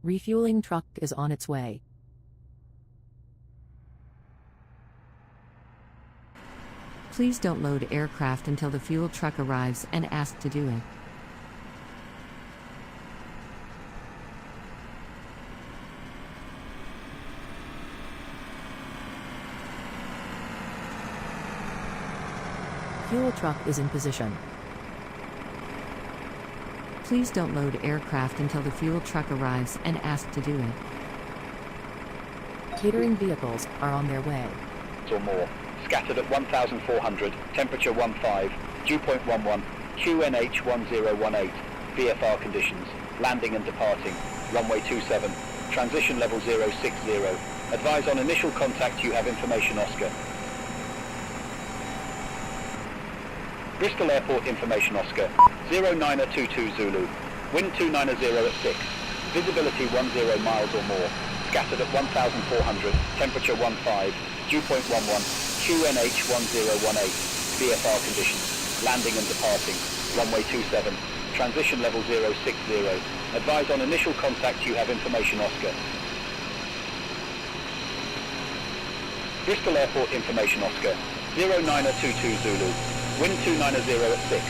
Refueling truck is on its way. Please don't load aircraft until the fuel truck arrives and ask to do it. Fuel truck is in position. Please don't load aircraft until the fuel truck arrives and ask to do it. Catering vehicles are on their way. Or more. Scattered at 1,400, temperature 15, dew point 11, QNH 1018, VFR conditions, landing and departing, runway 27, transition level 060, advise on initial contact you have information Oscar. Bristol Airport information Oscar, 0922 Zulu, wind 290 at 6, visibility 10 miles or more, scattered at 1,400, temperature 15, dew point 11, QNH 1018, VFR conditions, landing and departing, runway 27, transition level 060, advise on initial contact you have information Oscar. Bristol Airport information Oscar, 0922 Zulu, wind 290 at 6,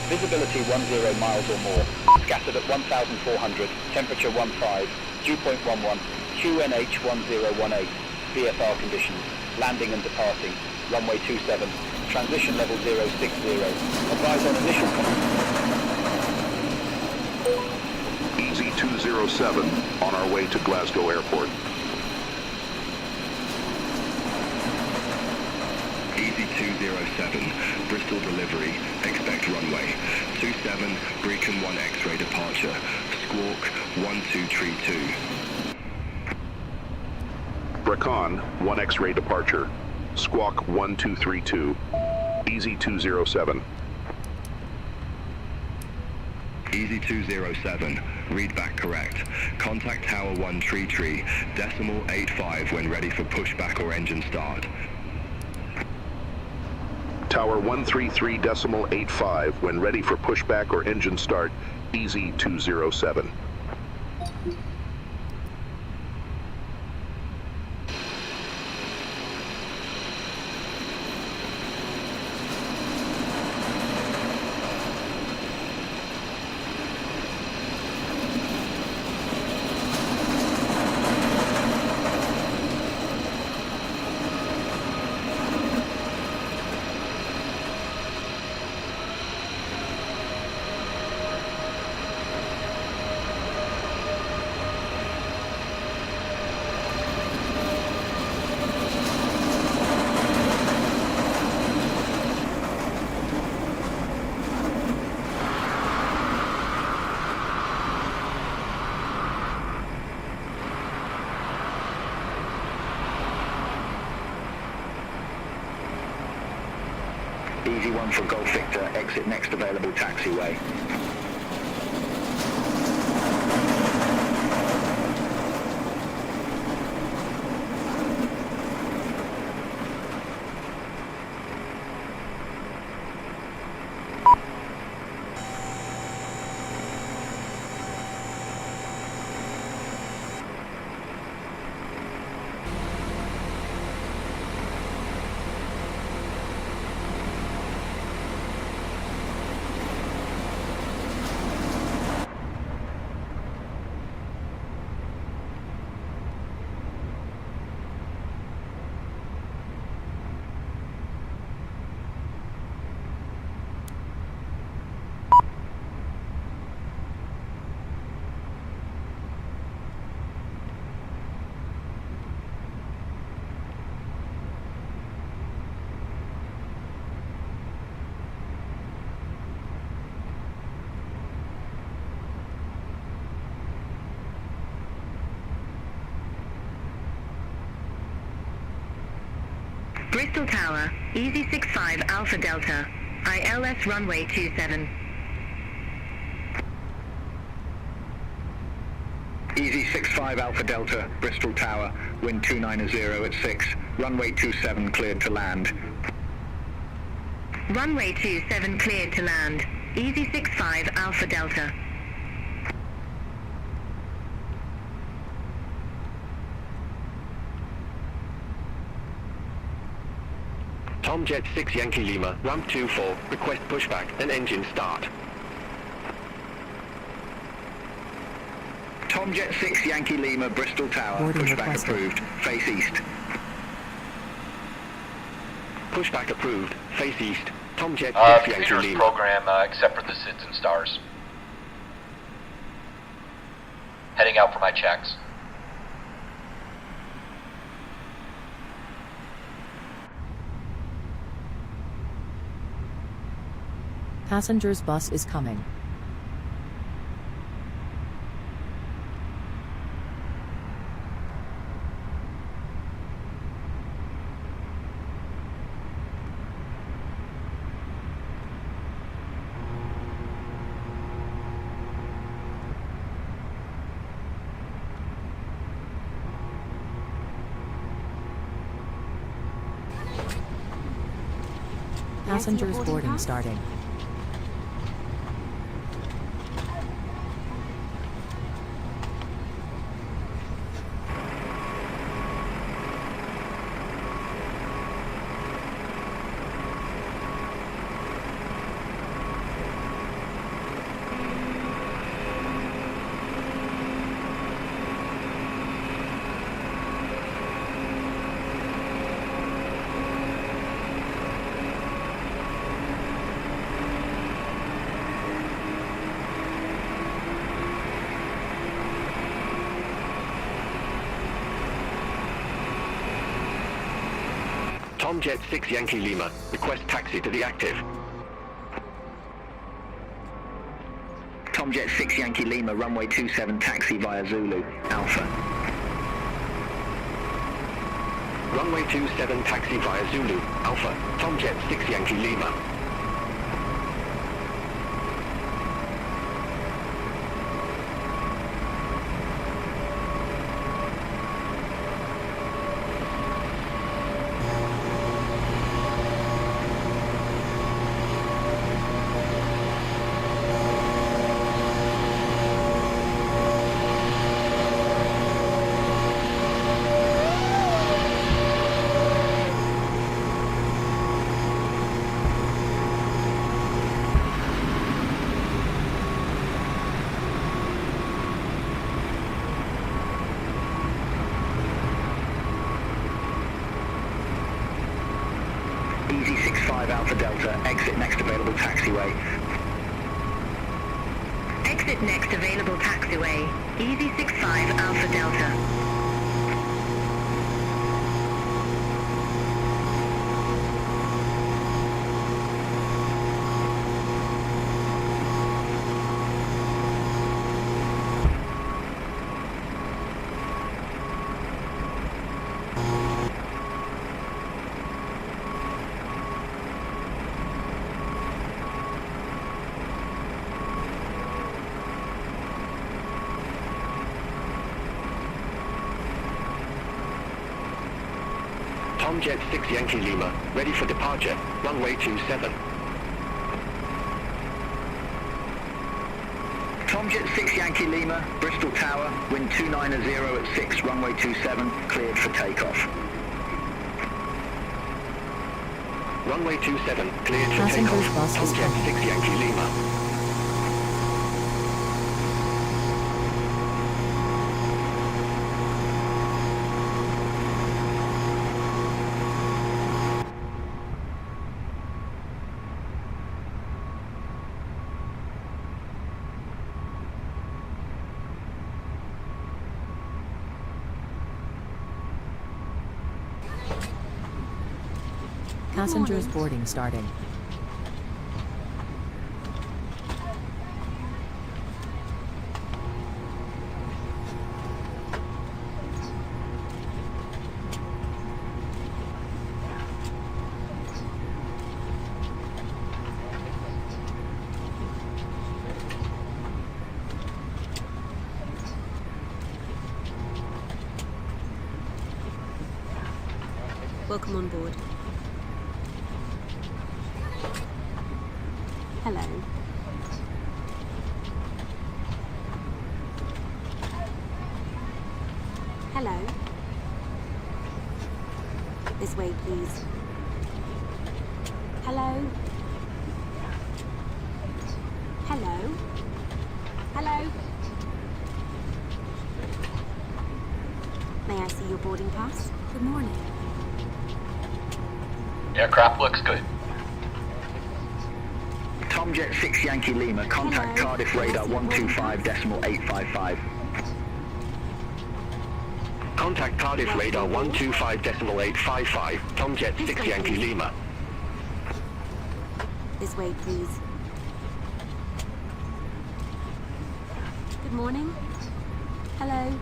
visibility 10 miles or more, scattered at 1,400, temperature 15, dew point 11, QNH 1018, VFR conditions, landing and departing, runway 27, transition level 060, advise on initial EZY404T on our way to Glasgow Airport. EZY404T, Bristol delivery, expect runway 27, Brecon 1 X-ray departure, squawk 1232. Brecon 1 X-ray departure, squawk 1232, EZY404. EZY404, read back correct. Contact Tower 133, decimal 85 when ready for pushback or engine start. Tower 133 decimal 85 when ready for pushback or engine start, EZY404. EZY1 for Golf Victor, exit next available taxiway. Bristol Tower, EZY65 Alpha Delta, ILS runway 27. EZY65 Alpha Delta, Bristol Tower, wind 290 at 6, runway 27 cleared to land. Runway 27 cleared to land, EZY65 Alpha Delta. Tomjet 6 Yankee Lima, ramp 24, request pushback and engine start. Tomjet 6 Yankee Lima, Bristol Tower, Boarding pushback requested. approved, face east. Pushback approved, face east. Tomjet 6 Yankee Computers Lima. program except for the SIDS and stars. Heading out for my checks. Passengers bus is coming. Passengers boarding starting. Tomjet 6 Yankee Lima, request taxi to the active. Tomjet 6 Yankee Lima, runway 27, taxi via Zulu, Alpha. Runway 27 taxi via Zulu, Alpha. Tomjet 6 Yankee Lima. EZY404T Alpha Delta, exit next available taxiway. Exit next available taxiway. EZY404 Alpha Delta. Tomjet 6 Yankee Lima, ready for departure, runway 27. Tomjet 6 Yankee Lima, Bristol Tower, wind 290 at 6, runway 27, cleared for takeoff. Runway 27, cleared for Passengers takeoff. bus is Tomjet coming. 6 Yankee Lima. Passengers boarding starting. Welcome on board. Hello. Hello. This way, please. Hello? Hello? Hello? May I see your boarding pass? Good morning. Aircraft looks good. Tomjet 6 Yankee Lima, contact Hello. Cardiff radar 125.855. Contact Cardiff radar 125.855. Tomjet 6 Yankee Lima. This way, please. Good morning. Hello?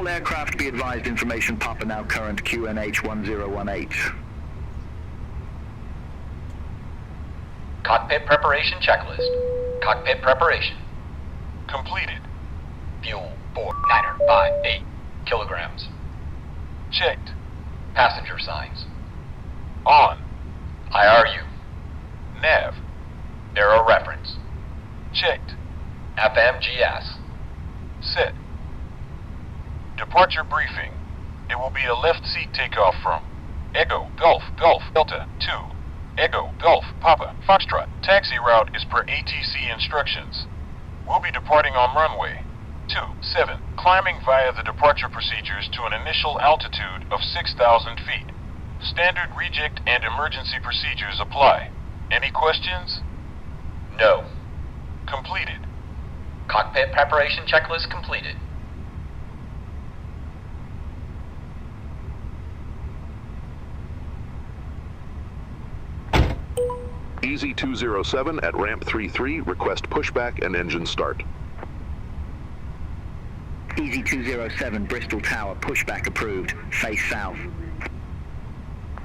All aircraft be advised, information Papa now current QNH 1018. Cockpit preparation checklist. Cockpit preparation. Completed. Fuel 4958 kilograms. Checked. Passenger signs. On. IRU. Nav. Aero reference. Checked. FMGS. Set. Departure briefing. It will be a left seat takeoff from Echo Golf Golf Delta 2. Echo Golf Papa Foxtrot. Taxi route is per ATC instructions. We'll be departing on runway 27, climbing via the departure procedures to an initial altitude of 6,000 feet. Standard reject and emergency procedures apply. Any questions? No. Completed. Cockpit preparation checklist completed. EZY404T at ramp 33, request pushback and engine start. EZY404 Bristol Tower, pushback approved, face south.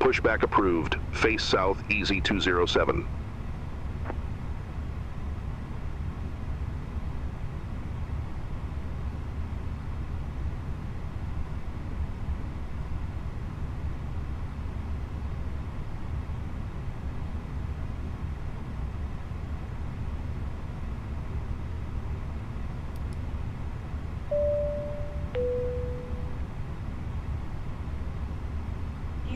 Pushback approved, face south, EZY404.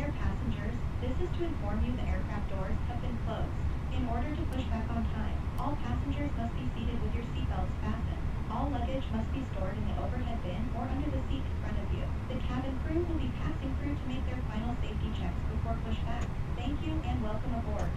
Dear passengers, this is to inform you the aircraft doors have been closed. In order to push back on time, all passengers must be seated with your seatbelts fastened. All luggage must be stored in the overhead bin or under the seat in front of you. The cabin crew will be passing through to make their final safety checks before pushback. Thank you and welcome aboard.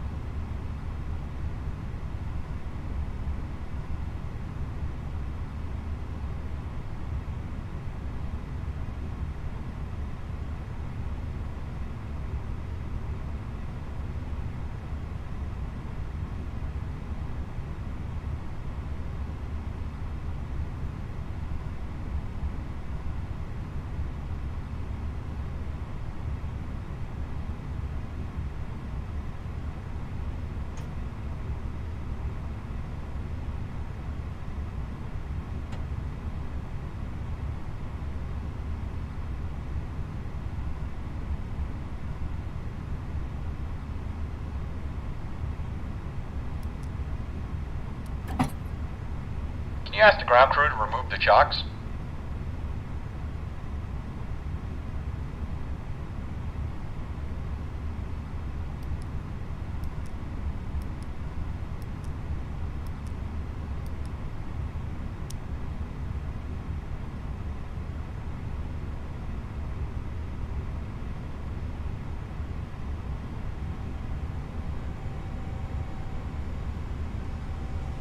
ask the ground crew to remove the chocks?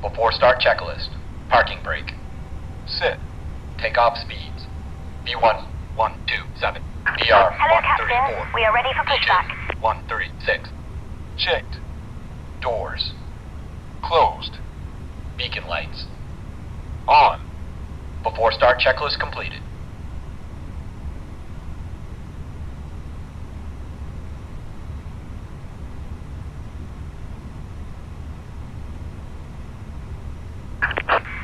Before start checklist. Parking brake. Set. Takeoff speeds. B1, 127. BR, Hello, 134. Captain. We are ready for pushback. B2, 136. Checked. Doors. Closed. Beacon lights. On. Before start checklist completed.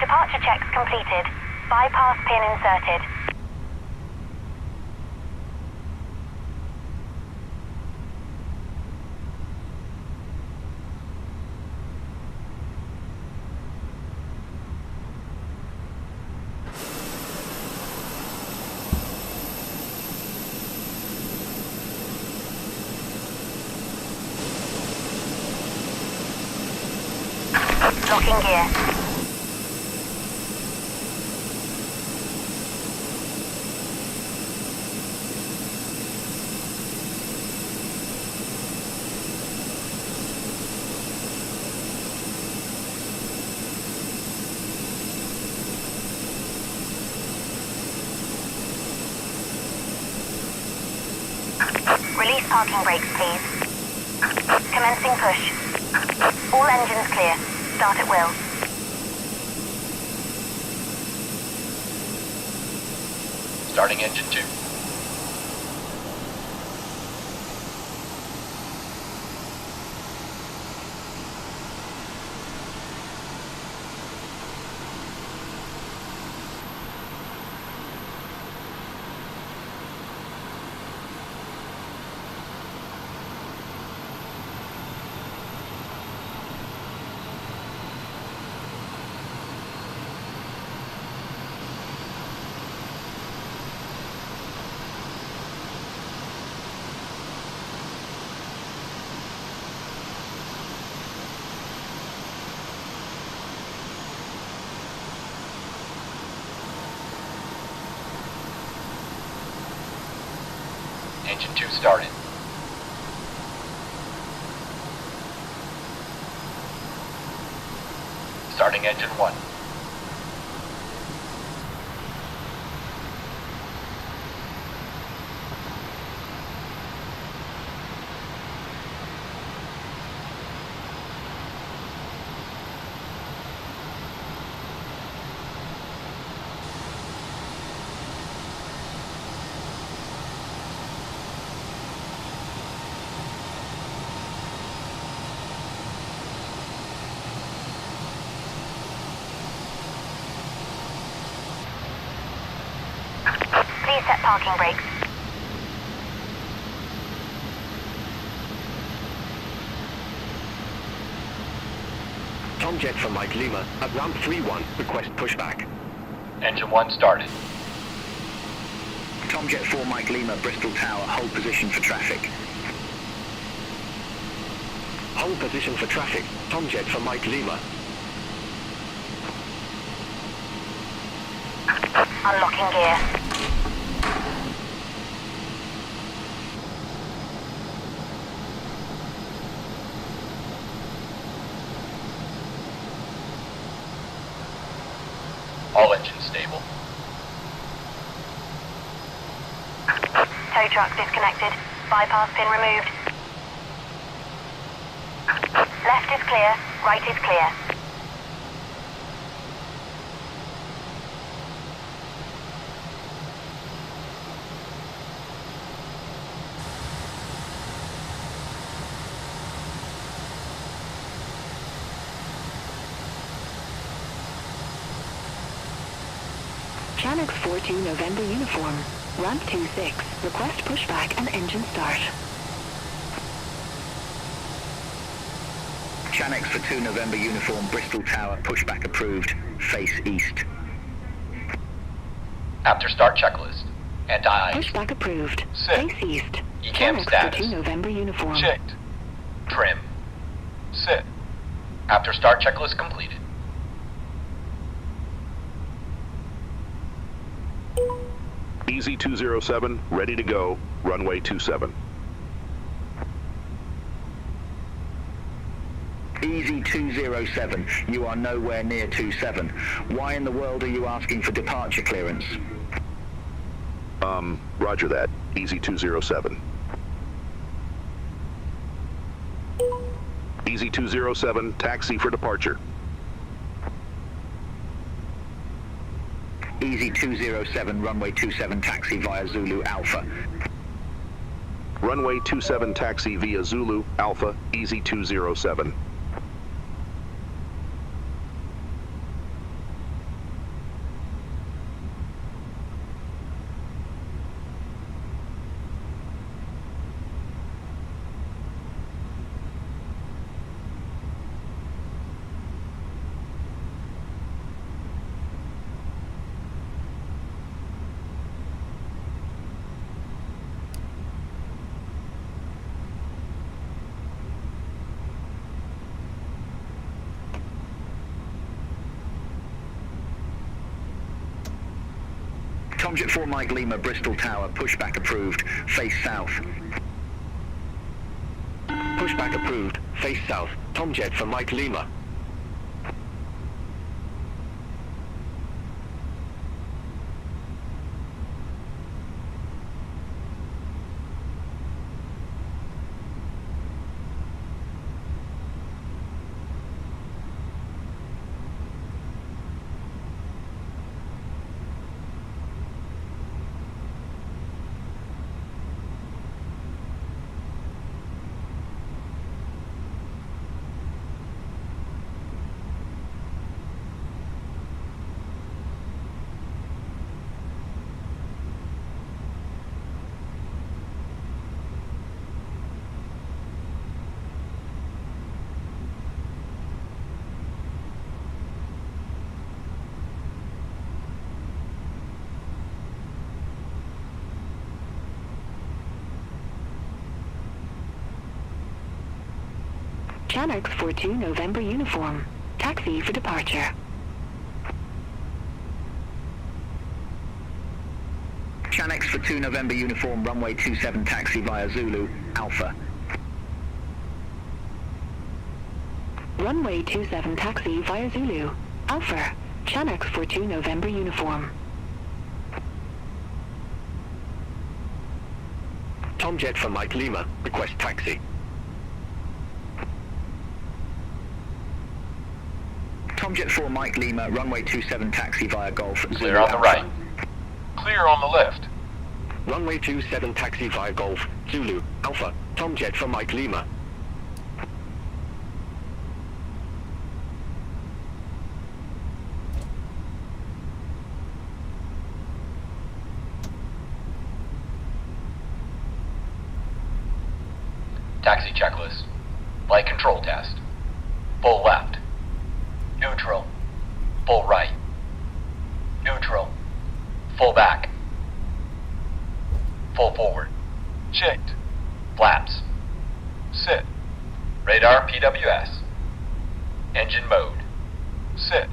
Departure checks completed. Bypass pin inserted. Locking gear. Release parking brakes, please. Commencing push. All engines clear. Start at will. Starting engine 2. Engine 2 started. Starting engine 1. Please set parking brakes. Tomjet for Mike Lima at ramp 31. Request pushback. Engine 1 started. Tomjet 4 Mike Lima, Bristol Tower, hold position for traffic. Hold position for traffic. Tomjet for Mike Lima. Unlocking gear. All engines stable. Tow truck disconnected. Bypass pin removed. Left is clear. Right is clear. Channel 14 November uniform. Ramp 26. Request pushback and engine start. Chanex for 2 November uniform, Bristol Tower, pushback approved, face east. After start checklist. Anti-ice. Pushback approved. Set. Face east. ECAM Channel status. 42 November uniform. Checked. Trim. Set. After start checklist completed. EZY404T, ready to go, runway 27. EZY404, you are nowhere near 27. Why in the world are you asking for departure clearance? Roger that, EZY404. EZY404, taxi for departure. EZY404, runway 27 taxi via Zulu Alpha. Runway 27 taxi via Zulu Alpha, EZY404. Tomjet 4 Mike Lima, Bristol Tower, pushback approved, face south. Pushback approved, face south, Tomjet for Mike Lima. Channel 42 November uniform. Taxi for departure. Channel for 2 November uniform, runway 27 taxi via Zulu Alpha. Runway 27 taxi via Zulu Alpha. Channel 42 November uniform. Tomjet for Mike Lima, request taxi. Tomjet 4 Mike Lima, runway 27 taxi via Golf. Clear on the right. Clear on the left. Runway 27 taxi via Golf, Zulu, Alpha, Tomjet for Mike Lima. Taxi checklist. Flight control test. Full left. Neutral. Full right. Neutral. Full back. Full forward. Checked. Flaps. Set. Radar PWS. Engine mode. Set.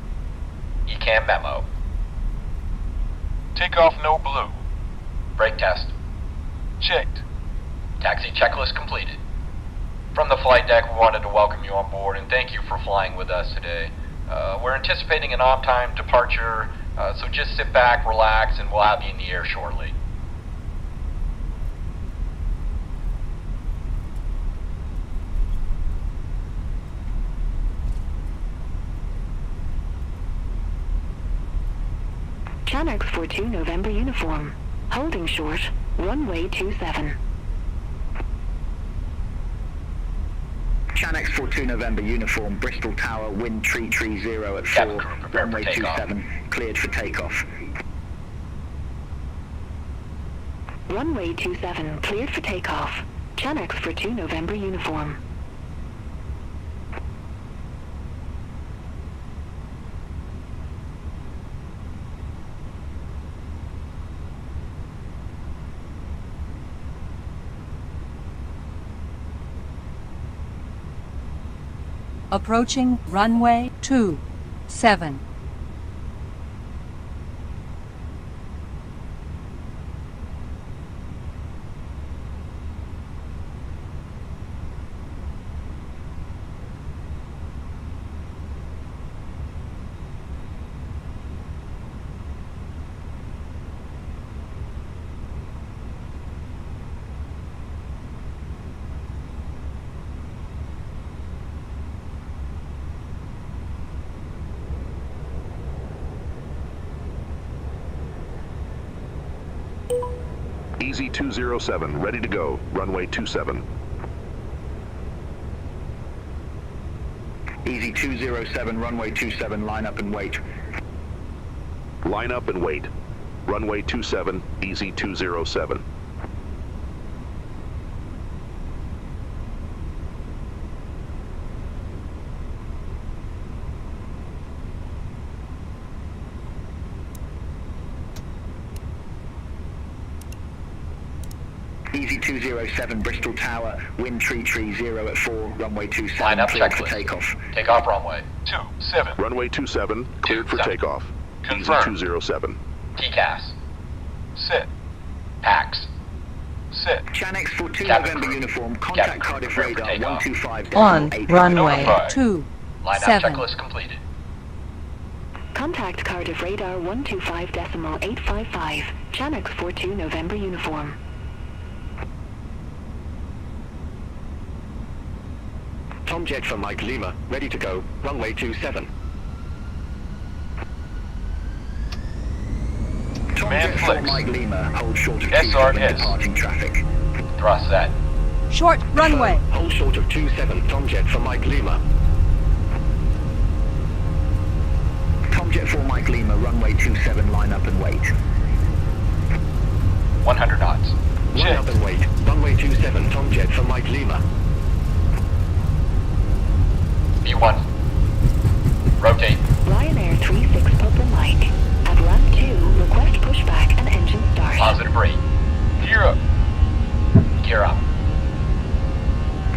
ECAM memo. Takeoff no blue. Brake test. Checked. Taxi checklist completed. From the flight deck, we wanted to welcome you on board and thank you for flying with us today. We're anticipating an on-time departure, so just sit back, relax, and we'll have you in the air shortly. Channel 42 November uniform. Holding short. Runway 27. Channel 42 November uniform, Bristol Tower, wind tree 0 at 4, runway 27, cleared for takeoff. Runway 27 cleared for takeoff. Channel 42 November uniform. Approaching runway 27. EZY404T, ready to go. Runway 27. EZY404T, runway 27, line up and wait. Line up and wait. Runway 27, EZY404. EZY404, Bristol Tower, wind 330 at 4, runway 27, Line up, cleared for checklist. takeoff. Takeoff runway. 27. Runway 27, cleared for 27. takeoff. Confirmed. EZY404. TCAS. Set. PAX. Set. Chanex for 2 Captain November crew. uniform, Captain contact crew, Cardiff prepare for radar takeoff. 125. On runway Notified. Line up 27. checklist completed. Contact Cardiff Radar 125.855. Channels 42 November uniform. Tomjet for Mike Lima, ready to go, runway 27. Command Tomjet for flex. Mike Lima, hold short of SRS. 27 departing traffic. Thrust set. Short runway. Hold short of 27, Tomjet for Mike Lima. Tomjet for Mike Lima, runway 27, line up and wait. 100 knots. Line up and wait, runway 27, Tomjet for Mike Lima. B1. Rotate. Ryanair 36 Purple Mike. At ramp 2, request pushback and engine start. Positive rate. Gear up. Gear up.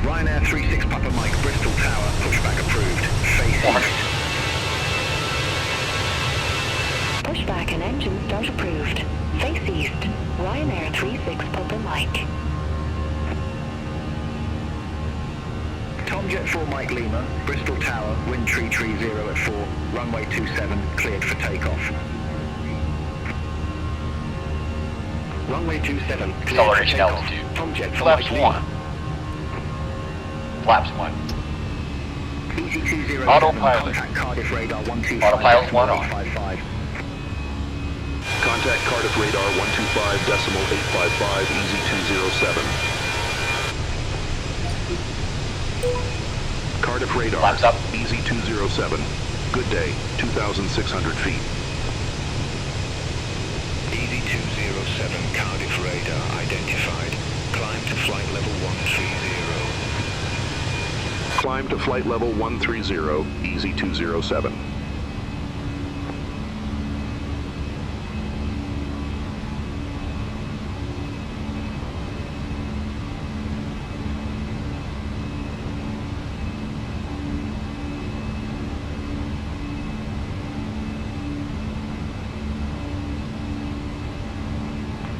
Ryanair 36 Papa Mike, Bristol Tower, pushback approved. Face 400. east. Pushback and engine start approved. Face east. Ryanair 36 Purple Mike. Tomjet for Mike Lima, Bristol Tower, wind 330 at 4, runway 27, cleared for takeoff. Runway 27, cleared for Acceleration takeoff. altitude. Tomjet for Flaps Mike 1. Lima. Flaps 1. EZY404, Autopilot. contact Cardiff radar 125. Autopilot 1 on. 855. Contact Cardiff Radar 125.855, EZY404. Cardiff Radar, Flaps up. EZY404. Good day, 2,600 feet. EZY404, Cardiff Radar identified. Climb to flight level 130. Climb to flight level 130, EZY404.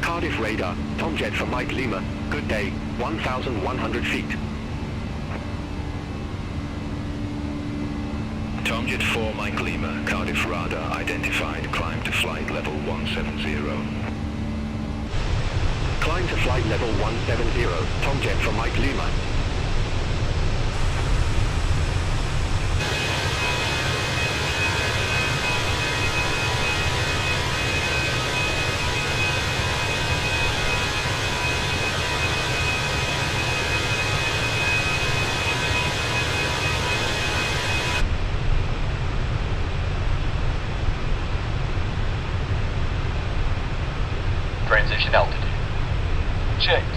Cardiff radar, Tomjet for Mike Lima, good day, 1,100 feet. Tomjet 4 Mike Lima, Cardiff Radar identified. Climb to flight level 170. Climb to flight level 170, Tomjet for Mike Lima. Transition altitude. Checked.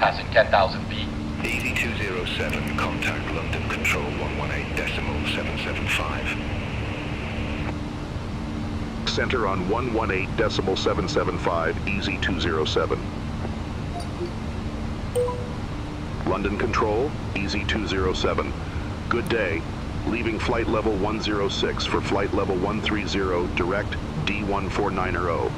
passing 10,000 feet. EZY404T, contact London Control 118.775. Center on 118.775, EZY404. London Control, EZY404. Good day. Leaving flight level 106 for flight level 130, direct D1490.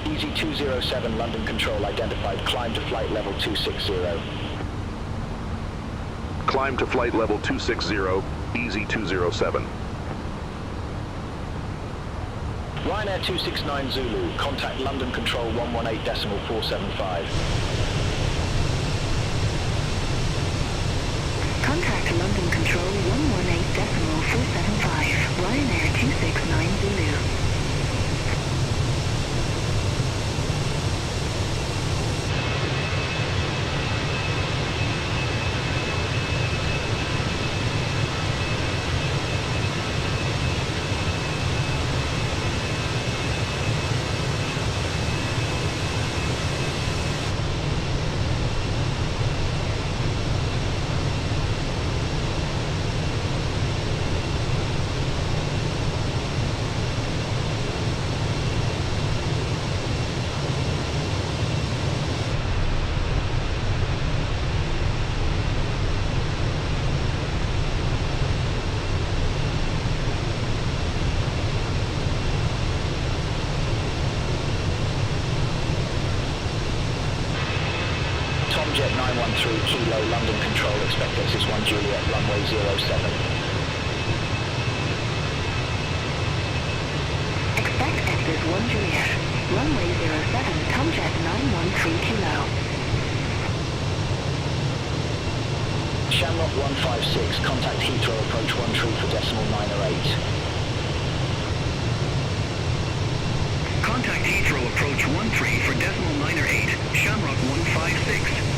EZY404 London Control identified. Climb to flight level 260. Climb to flight level 260, EZY404. Ryanair 269 Zulu, contact London Control 118.475. Contact London Control 118.475, Ryanair 269 Zulu. Jet 913 Kilo London Control, expect Texas 1 Juliet, runway 07. Expect Texas 1 Juliet, runway 07, Tomjet 913 Kilo. Shamrock 156, contact Heathrow approach 13 for decimal 908. Contact Heathrow approach 13 for decimal 908, Shamrock 156.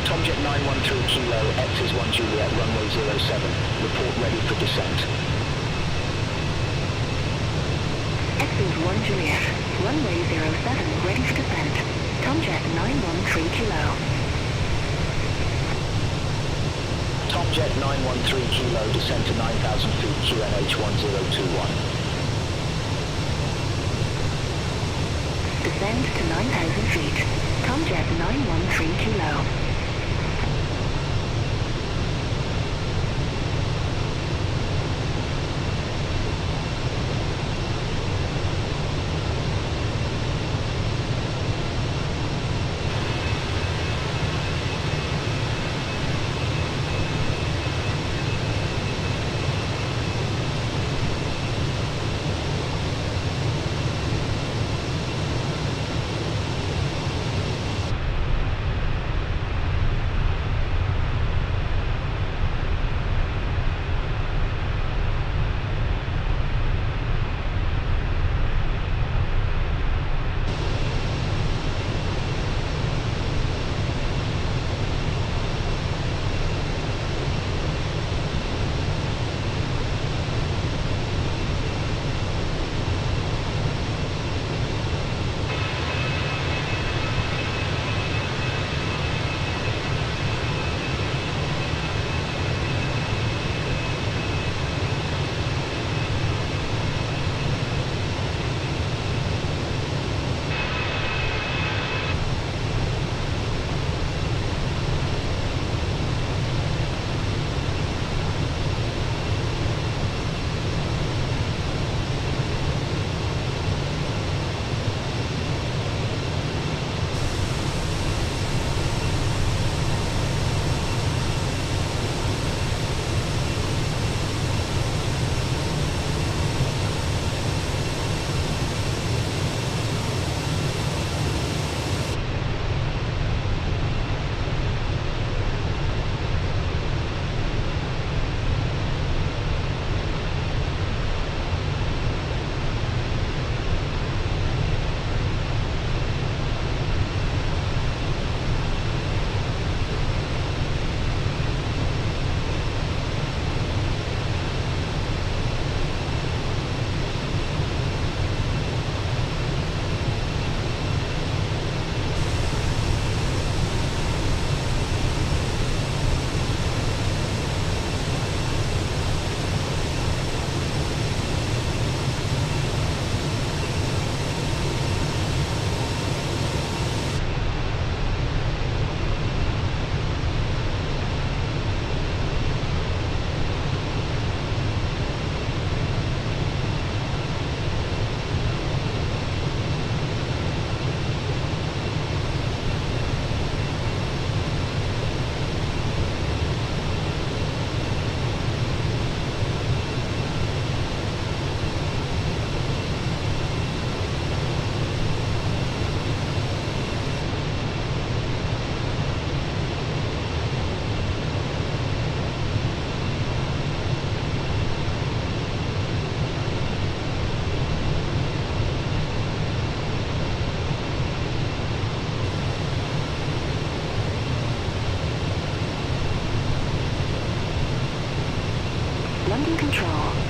Tomjet 913 Kilo, X is 1 Juliet, runway 07. Report ready for descent. X is 1 Juliet, runway 07, ready for descent. Tomjet 913 Kilo. Tomjet 913 Kilo, descend to 9,000 feet, QNH 1021. Descend to 9,000 feet. Tomjet 913 Kilo.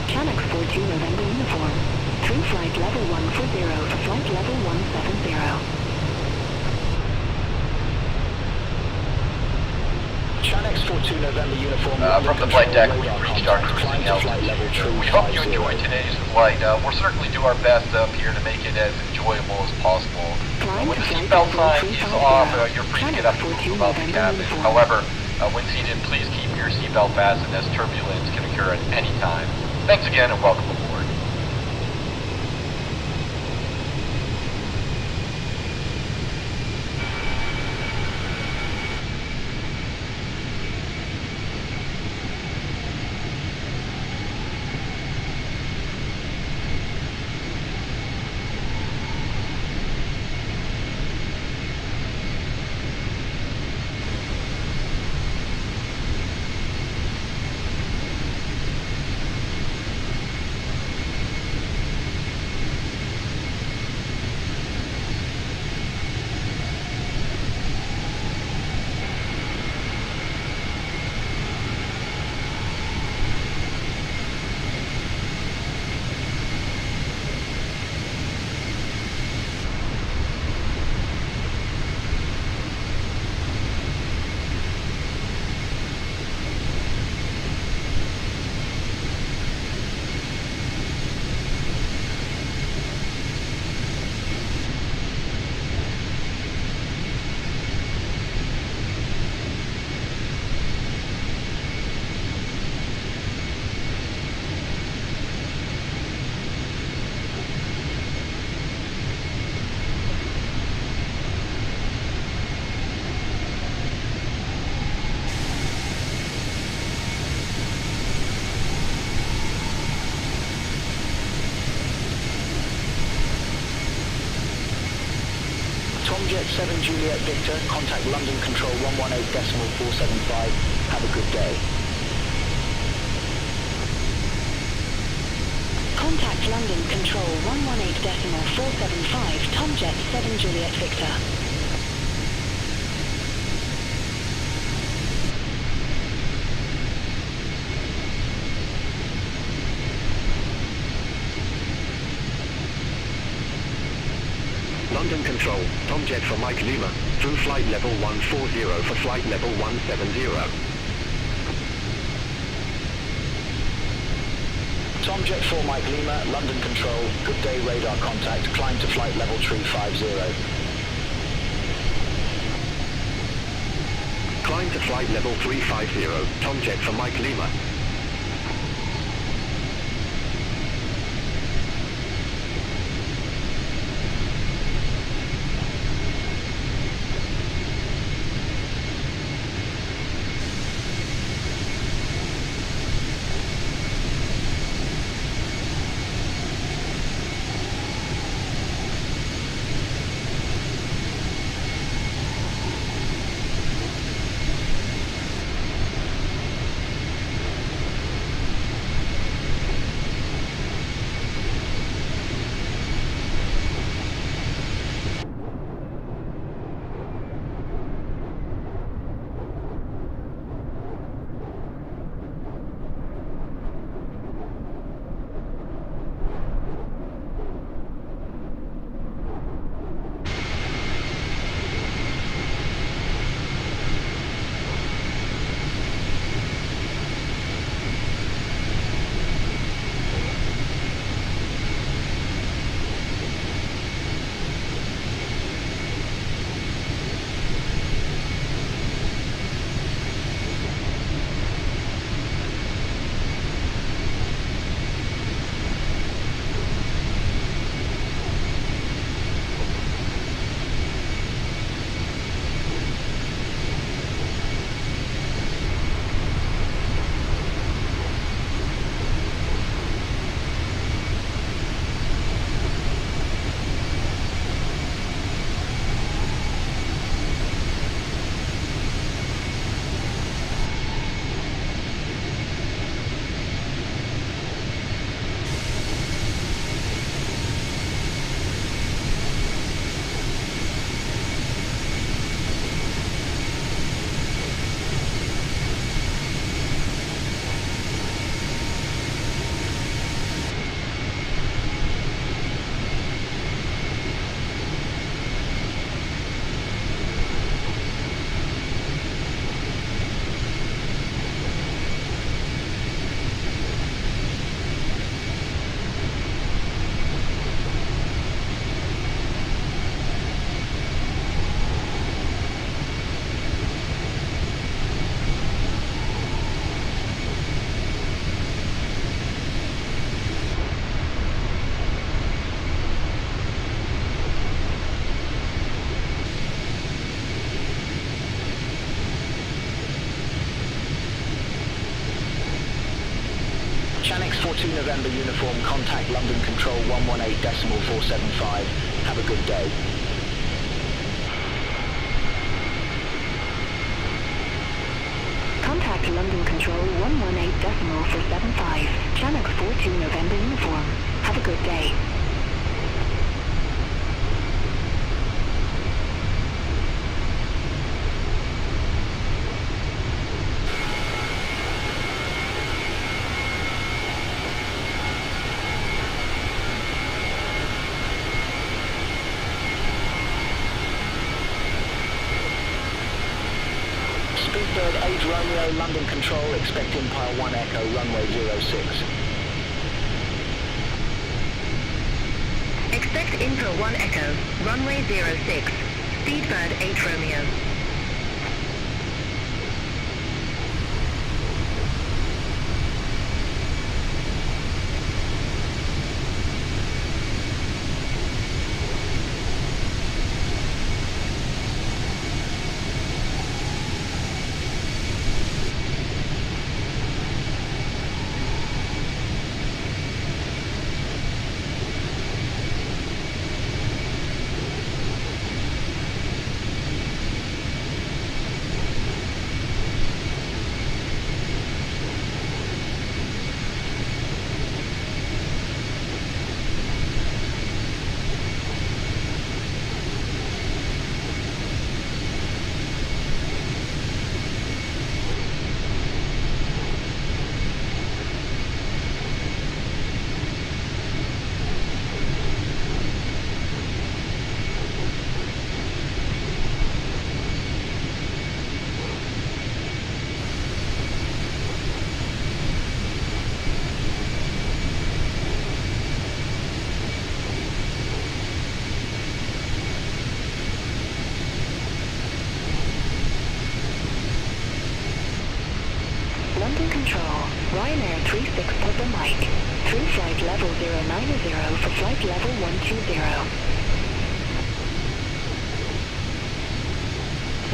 Channel 14 November uniform. Through flight level 140 for flight level 170. Channel 42 November uniform. From the flight deck, we've reached our cruising altitude. We hope you enjoyed today's flight. We'll certainly do our best up here to make it as enjoyable as possible. When the seatbelt sign is off, you're free to get up and move about the cabin. However, when seated, please keep your seatbelt fastened as turbulence can occur at any time. Thanks again and welcome aboard. Tomjet 7 Juliet Victor, contact London Control 118.475. Have a good day. Contact London Control 118.475, Tomjet 7 Juliet Victor. London Control, Tomjet for Mike Lima, through flight level 140 for flight level 170. Tomjet 4 Mike Lima, London Control, good day radar contact, climb to flight level 350. Climb to flight level 350, Tomjet for Mike Lima. 40 November uniform, contact London Control 118.475. Have a good day. Contact London Control 118.475. Channel 42 November uniform. Have a good day. Speedbird 8 Romeo, London Control, expect Empire 1 Echo, runway 06. Expect Info 1 Echo, runway 06. Speedbird 8 Romeo. London Control, Ryanair 36 Papa Mike, through flight level 090 for flight level 120.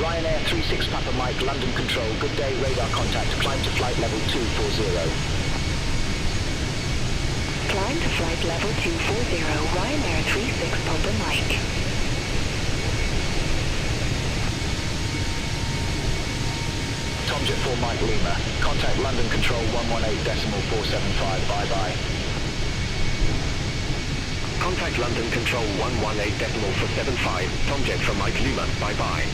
Ryanair 36 Papa Mike, London Control, good day, radar contact, climb to flight level 240. Climb to flight level 240, Ryanair 36 Papa Mike. Tomjet 4 Mike Lima, contact London Control 118.475, bye-bye. Contact London Control 118.475, Tomjet from Mike Lima, bye-bye.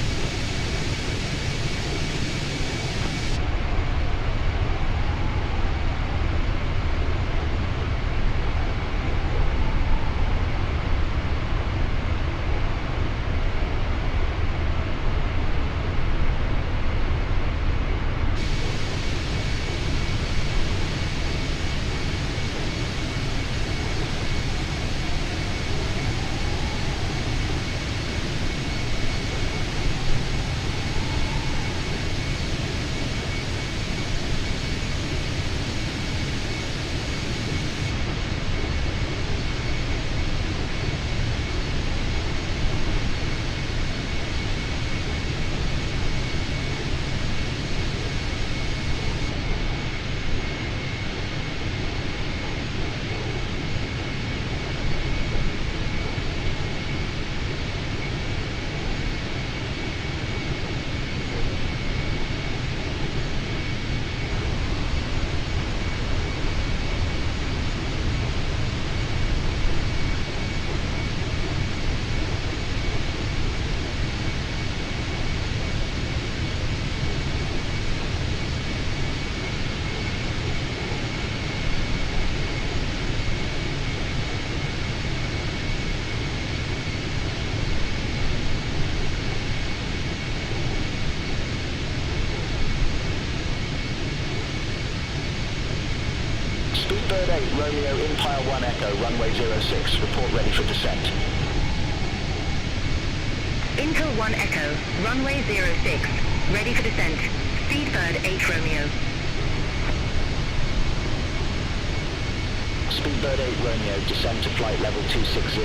Speedbird 8 Romeo, Empire 1 Echo, runway 06, report ready for descent. Info 1 Echo, runway 06, ready for descent. Speedbird 8 Romeo. Speedbird 8 Romeo, descend to flight level 260.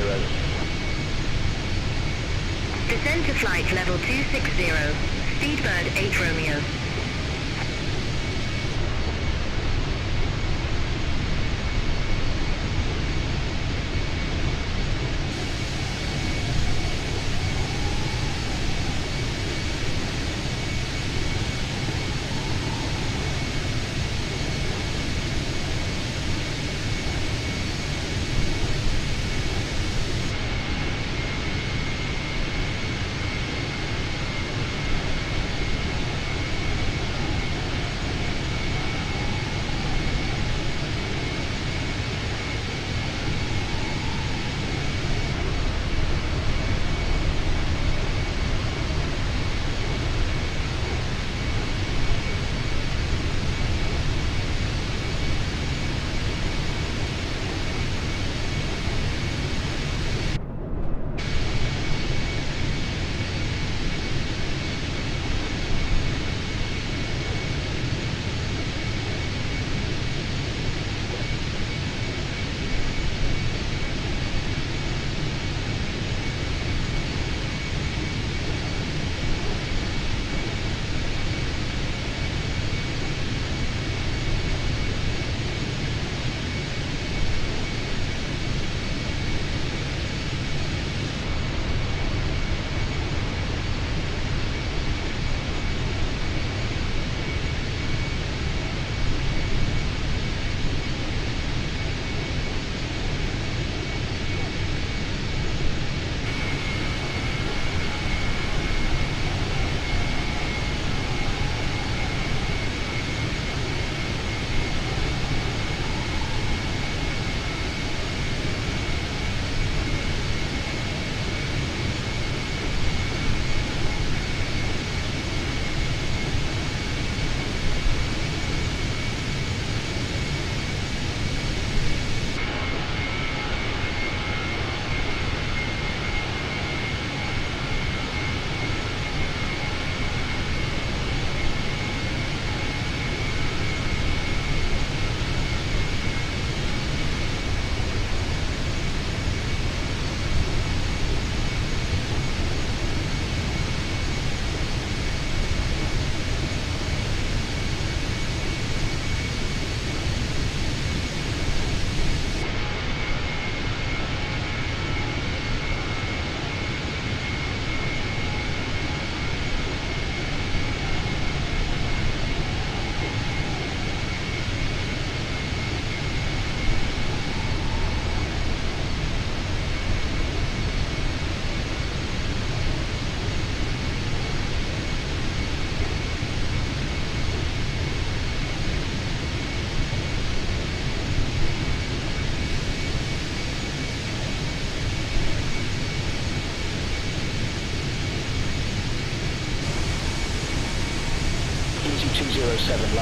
Descend to flight level 260, Speedbird 8 Romeo.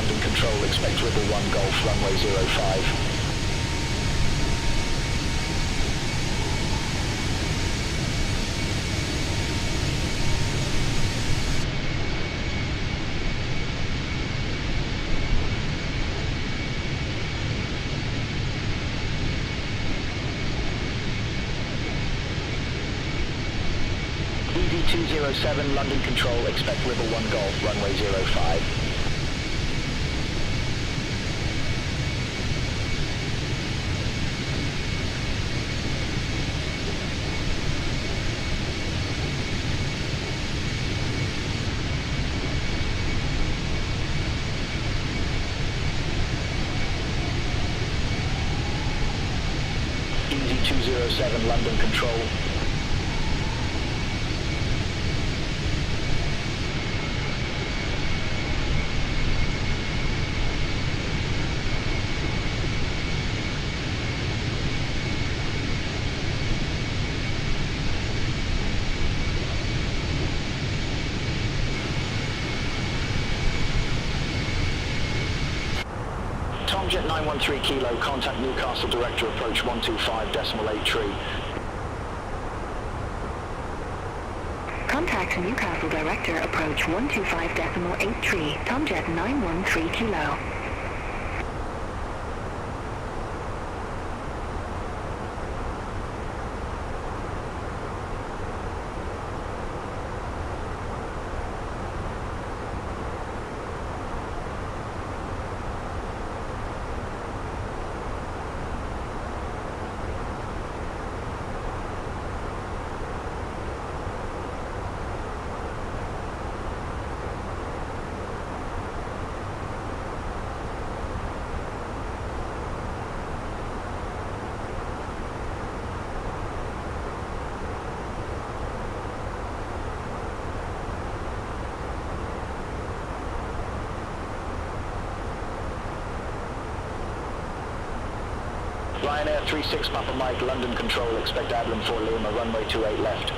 London Control, expect Rebel 1 Golf, runway 05. EZY404T, London Control, expect Rebel 1 Golf, runway 05. EZY404, London Control. Tomjet 913 Kilo, contact Newcastle Director, approach 125.83. Contact Newcastle Director, approach 125.83, Tomjet 913 Kilo. Ryanair 36 Papa Mike, London Control, expect Adlin 4 Lima, runway 28 left.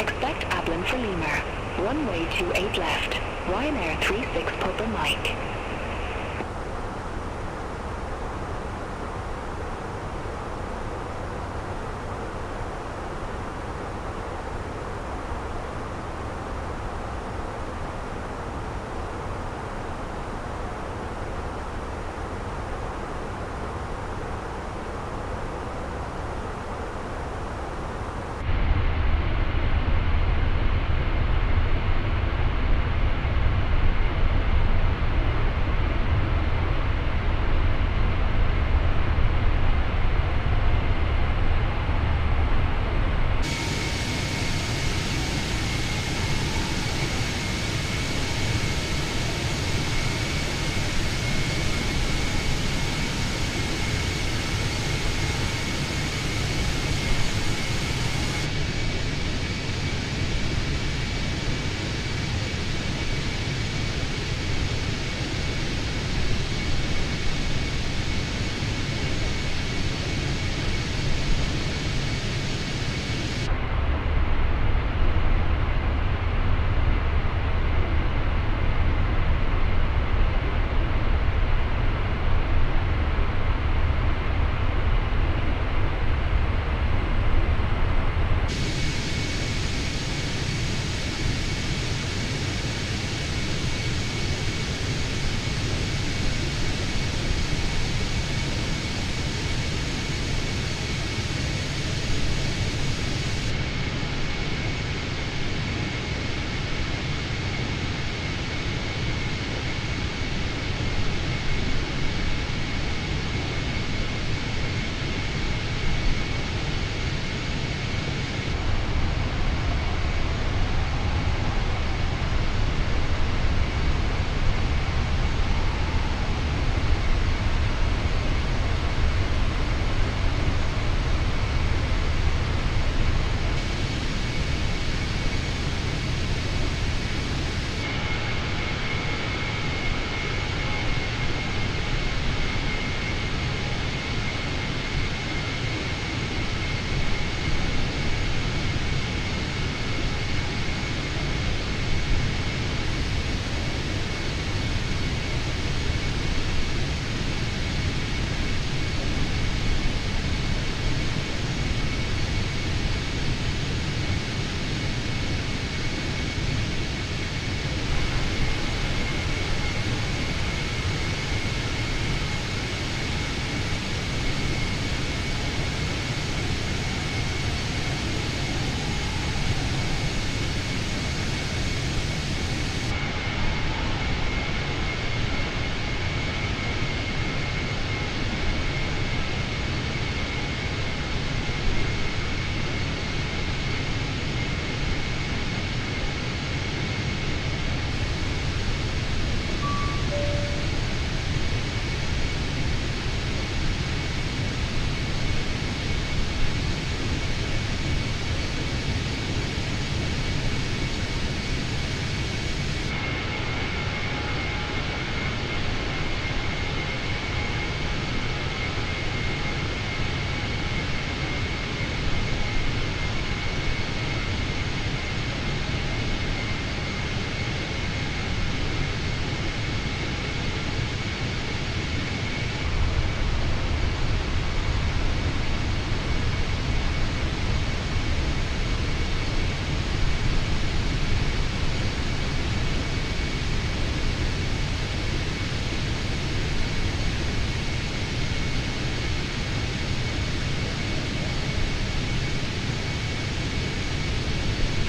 Expect Ablin for Lima, runway 28 left, Ryanair 36 Papa Mike.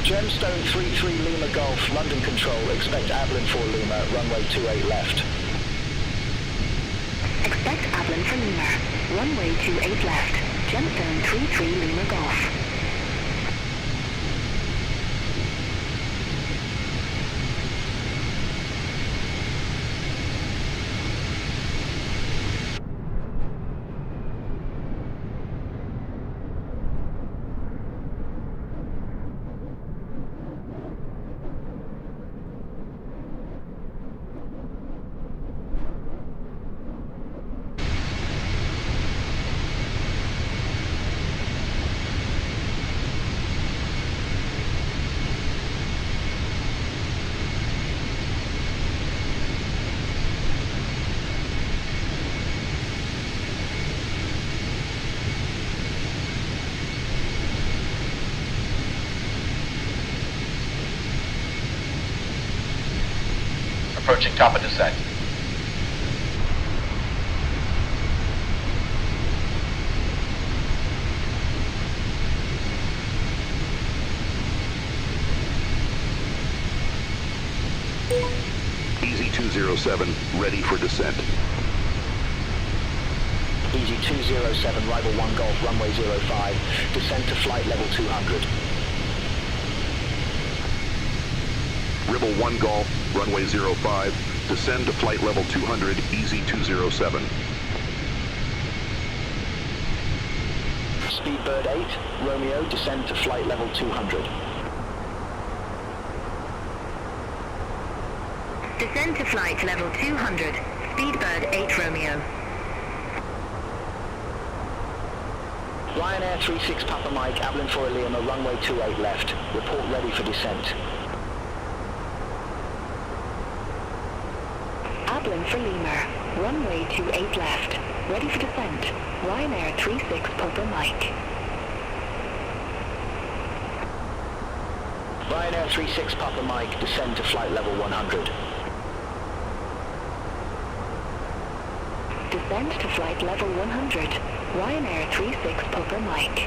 Gemstone 33 Lima Golf, London Control, expect Ablin 4 Lima, runway 28 left. Expect Ablin for Lima, runway 28 left, Gemstone 33 Lima Golf. Approaching top of descent. EZY404T, ready for descent. EZY404T, Rival 1 Golf, runway 05, descend to flight level 200. Rebel 1 Golf, runway 05, descend to flight level 200, EZY404. Speedbird 8, Romeo, descend to flight level 200. Descend to flight level 200, Speedbird 8 Romeo. Ryanair 36 Papa Mike, Ablin 4 Lima, runway 28 left. Report ready for descent. Ablin for Lima, runway 28 left, ready for descent, Ryanair 36 Papa Mike. Ryanair 36 Papa Mike, descend to flight level 100. Descend to flight level 100, Ryanair 36 Papa Mike.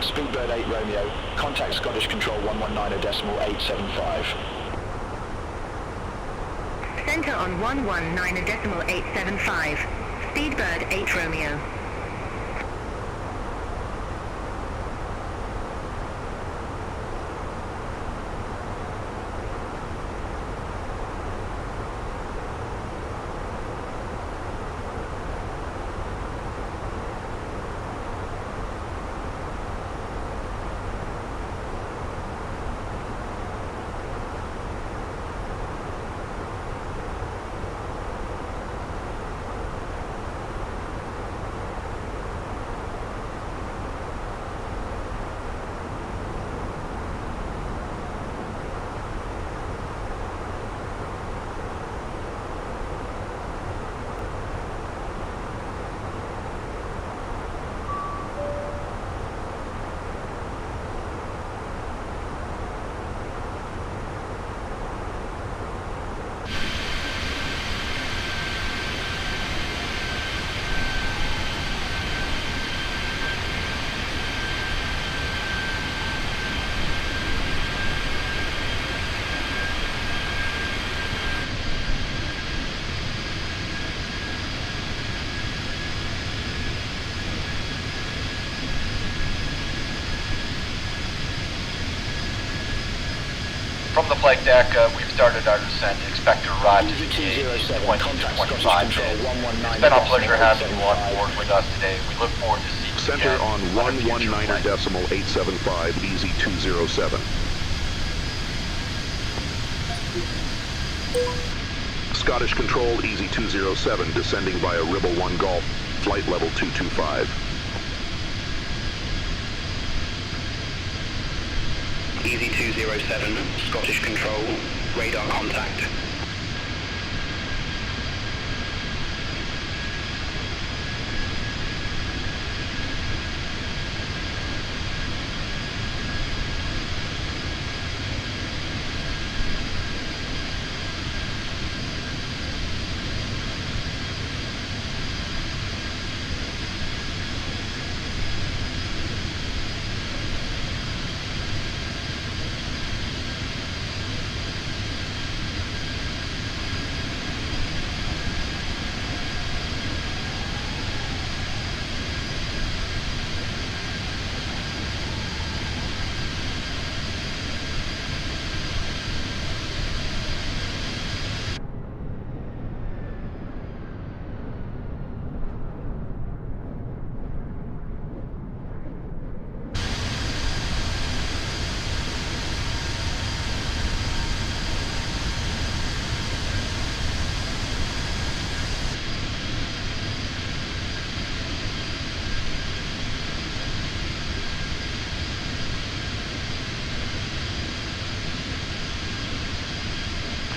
Speedbird 8 Romeo, contact Scottish Control 119.875. Center on 119.875, Speedbird 8 Romeo. From the flight deck, we've started our descent. Expect to arrive to CA in 20 to 25 minutes. It's been a pleasure having you on board with us today. We look forward to seeing you Center again on a future flight. 119.875 EZY404T. Scottish Control EZY404T descending via Ribble 1 Golf, flight level 225. EZY404, Scottish Control, radar contact.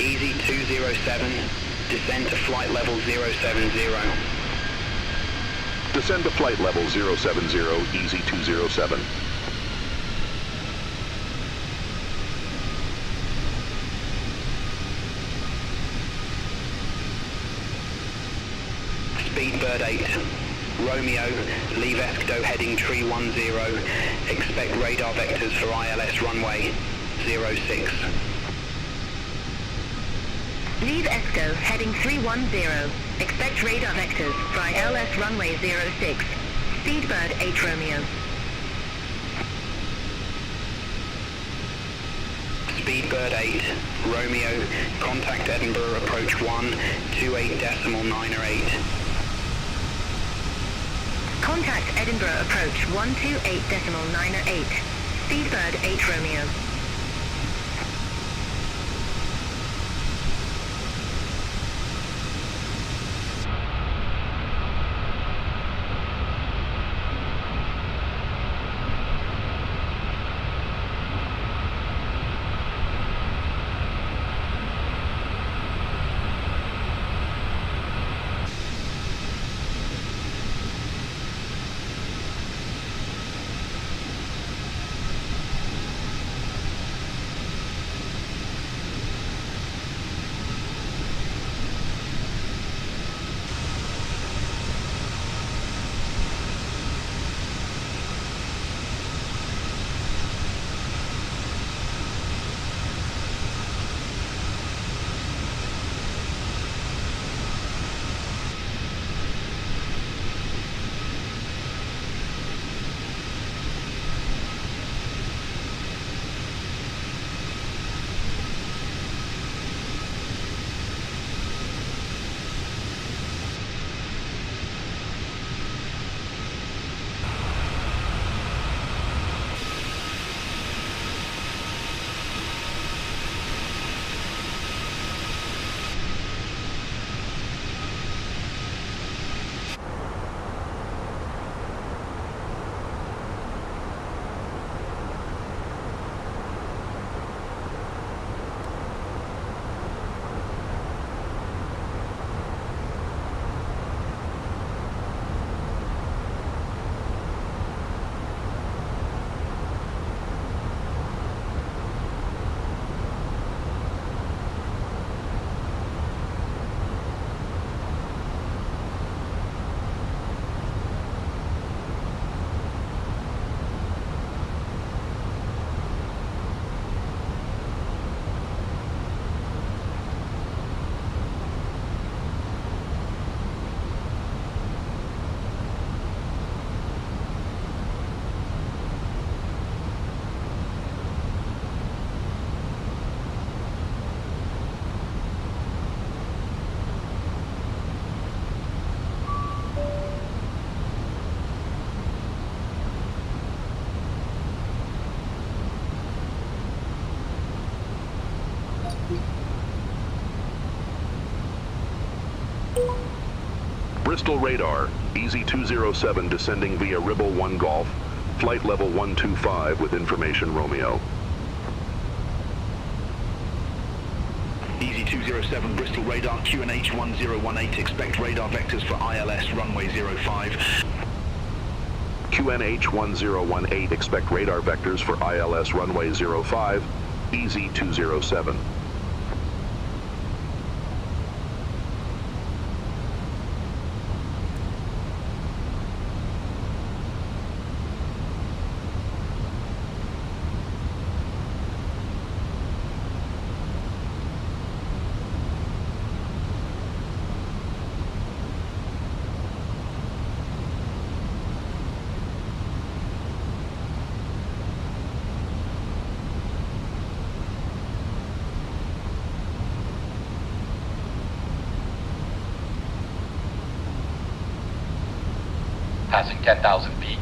EZY404, descend to flight level 070. Descend to flight level 070 EZY404. Speedbird 8, Romeo, leave Escadow heading tree 10, expect radar vectors for ILS runway 06. Leave Esco heading 310. Expect radar vectors for ILS runway 06. Speedbird 8 Romeo. Speedbird 8, Romeo, contact Edinburgh approach 128.908. Contact Edinburgh approach 128.908. Speedbird 8 Romeo. Bristol radar, EZY404T descending via Ribble 1 Golf, flight level 125 with information Romeo. EZY404 Bristol radar, QNH 1018, expect radar vectors for ILS runway 05. QNH 1018, expect radar vectors for ILS runway 05, EZY404. Passing 10,000 feet.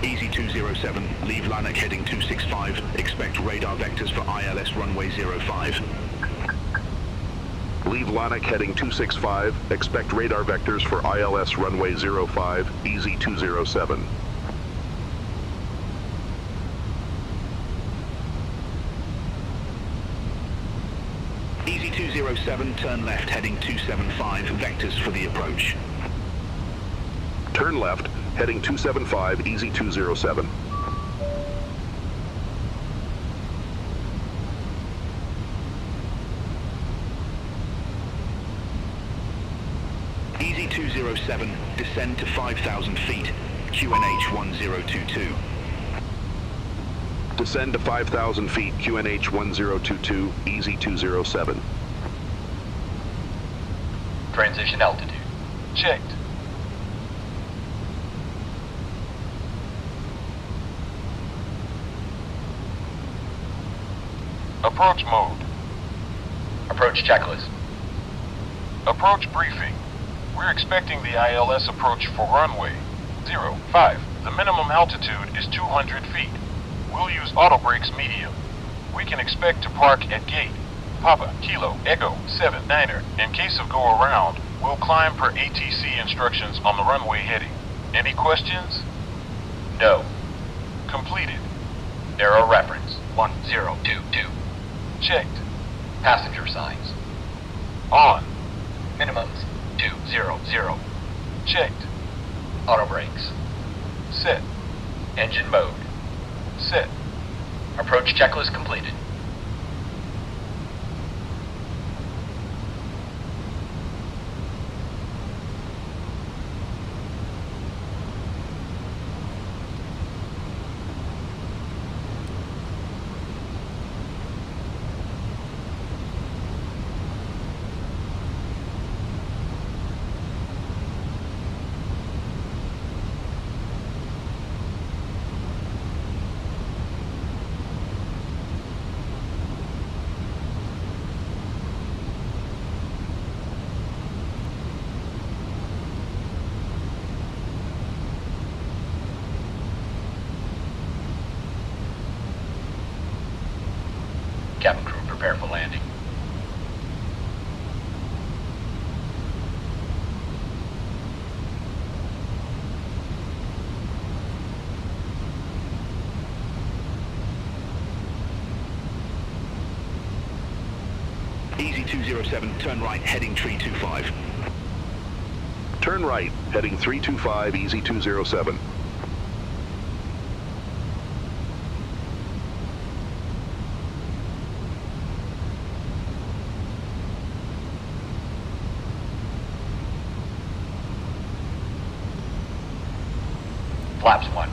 EZY404, leave Lilac heading 265, expect radar vectors for ILS runway 05. Leave Lanark heading 265, expect radar vectors for ILS runway 05, EZY404. EZY404, turn left heading 275, vectors for the approach. Turn left, heading 275, EZY404. EZY404, descend to 5,000 feet, QNH 1022. Descend to 5,000 feet, QNH 1022, EZY404. Transition altitude. Checked. Approach mode. Approach checklist. Approach briefing. We're expecting the ILS approach for runway 05. The minimum altitude is 200 feet. We'll use auto brakes medium. We can expect to park at gate Papa Kilo Echo 79er. In case of go around, we'll climb per ATC instructions on the runway heading. Any questions? No. Completed. Arrow reference 1022. Checked. Passenger signs. On. Minimums 200. Checked. Auto brakes. Set. Engine mode. Set. Approach checklist completed. Cabin crew, prepare for landing. EZY404, turn right heading 325. Turn right, heading 325 EZY404T. Flaps 1.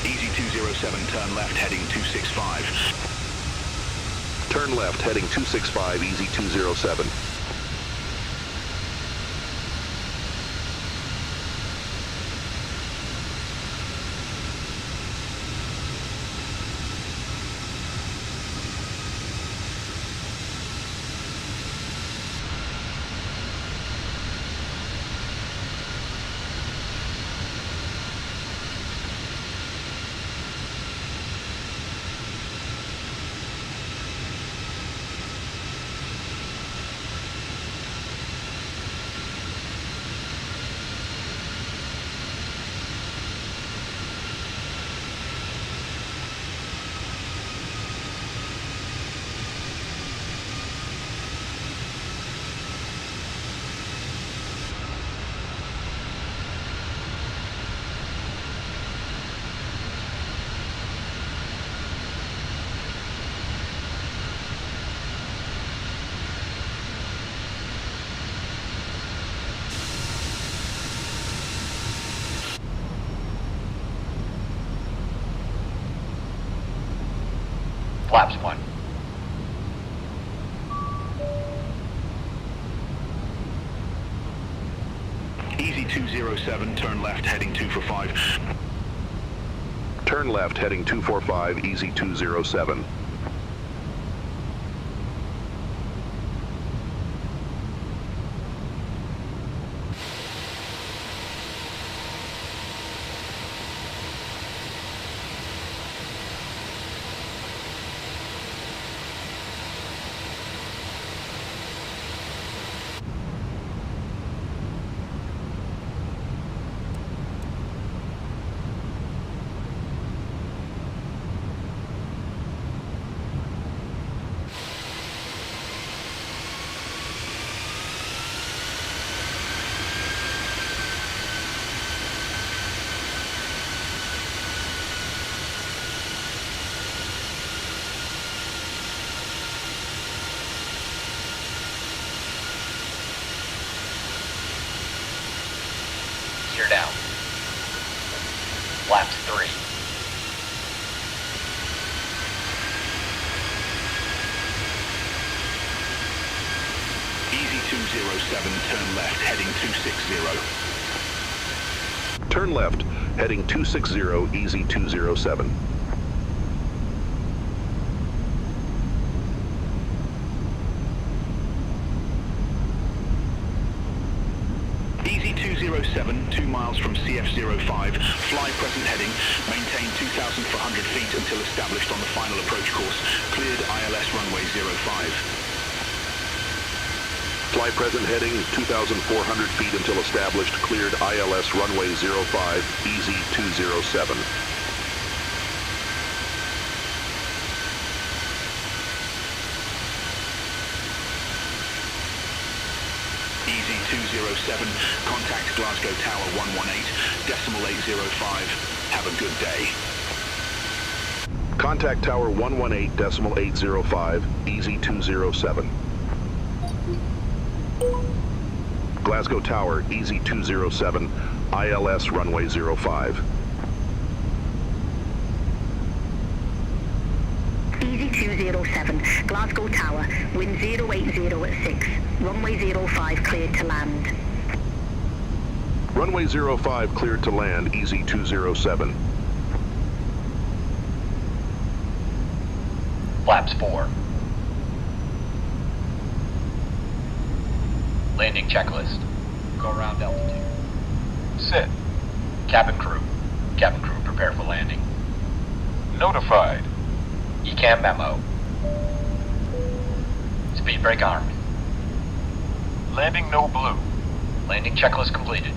EZY404T, turn left, heading 265. Turn left, heading 265, EZY404T. Flaps 1. EZY404, turn left, heading 245. Turn left, heading 245, EZY404. You're down. Flaps 3. EZY404, turn left, heading 260. Turn left, heading 260, EZY404. EZY404, 2 miles from CF05, fly present heading, maintain 2,400 feet until established on the final approach course, cleared ILS runway 05. Fly present heading 2,400 feet until established. Cleared ILS runway 05, EZY404T. EZY404T, contact Glasgow Tower 118.805. Have a good day. Contact Tower 118.805, EZY404T. Glasgow Tower, EZY404T, ILS runway 05. EZY404, Glasgow Tower, wind 080 at 6, runway 05 cleared to land. Runway 05 cleared to land, EZY404. Flaps 4. Landing checklist. Go around altitude. Set. Cabin crew. Cabin crew, prepare for landing. Notified. ECAM memo. Speed brake armed. Landing no blue. Landing checklist completed.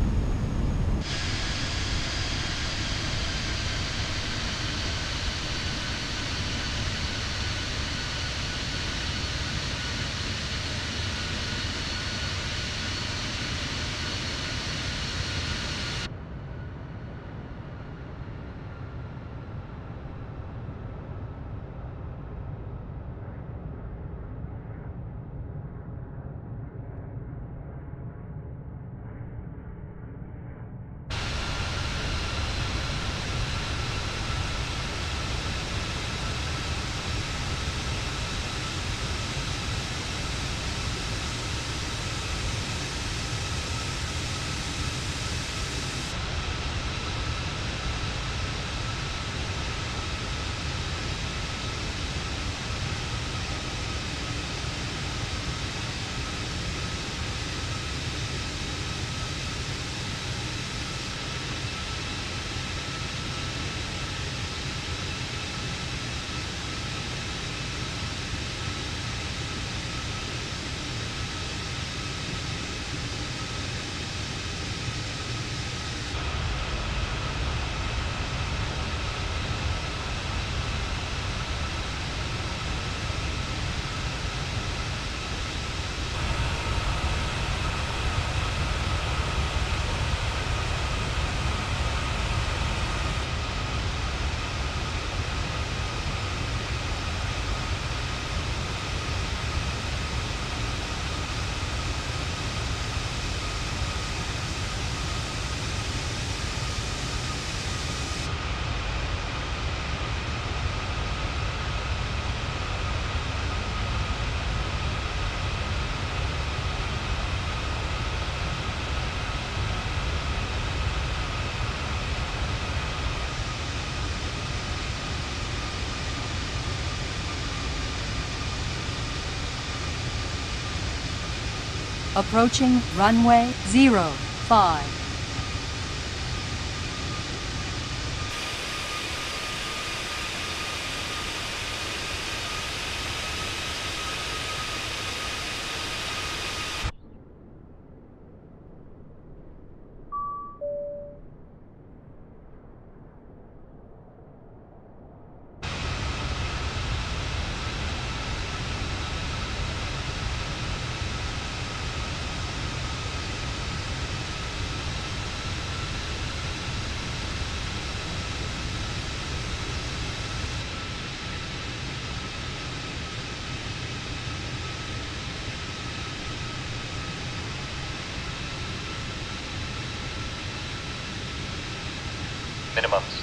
Approaching runway 05. Minimums.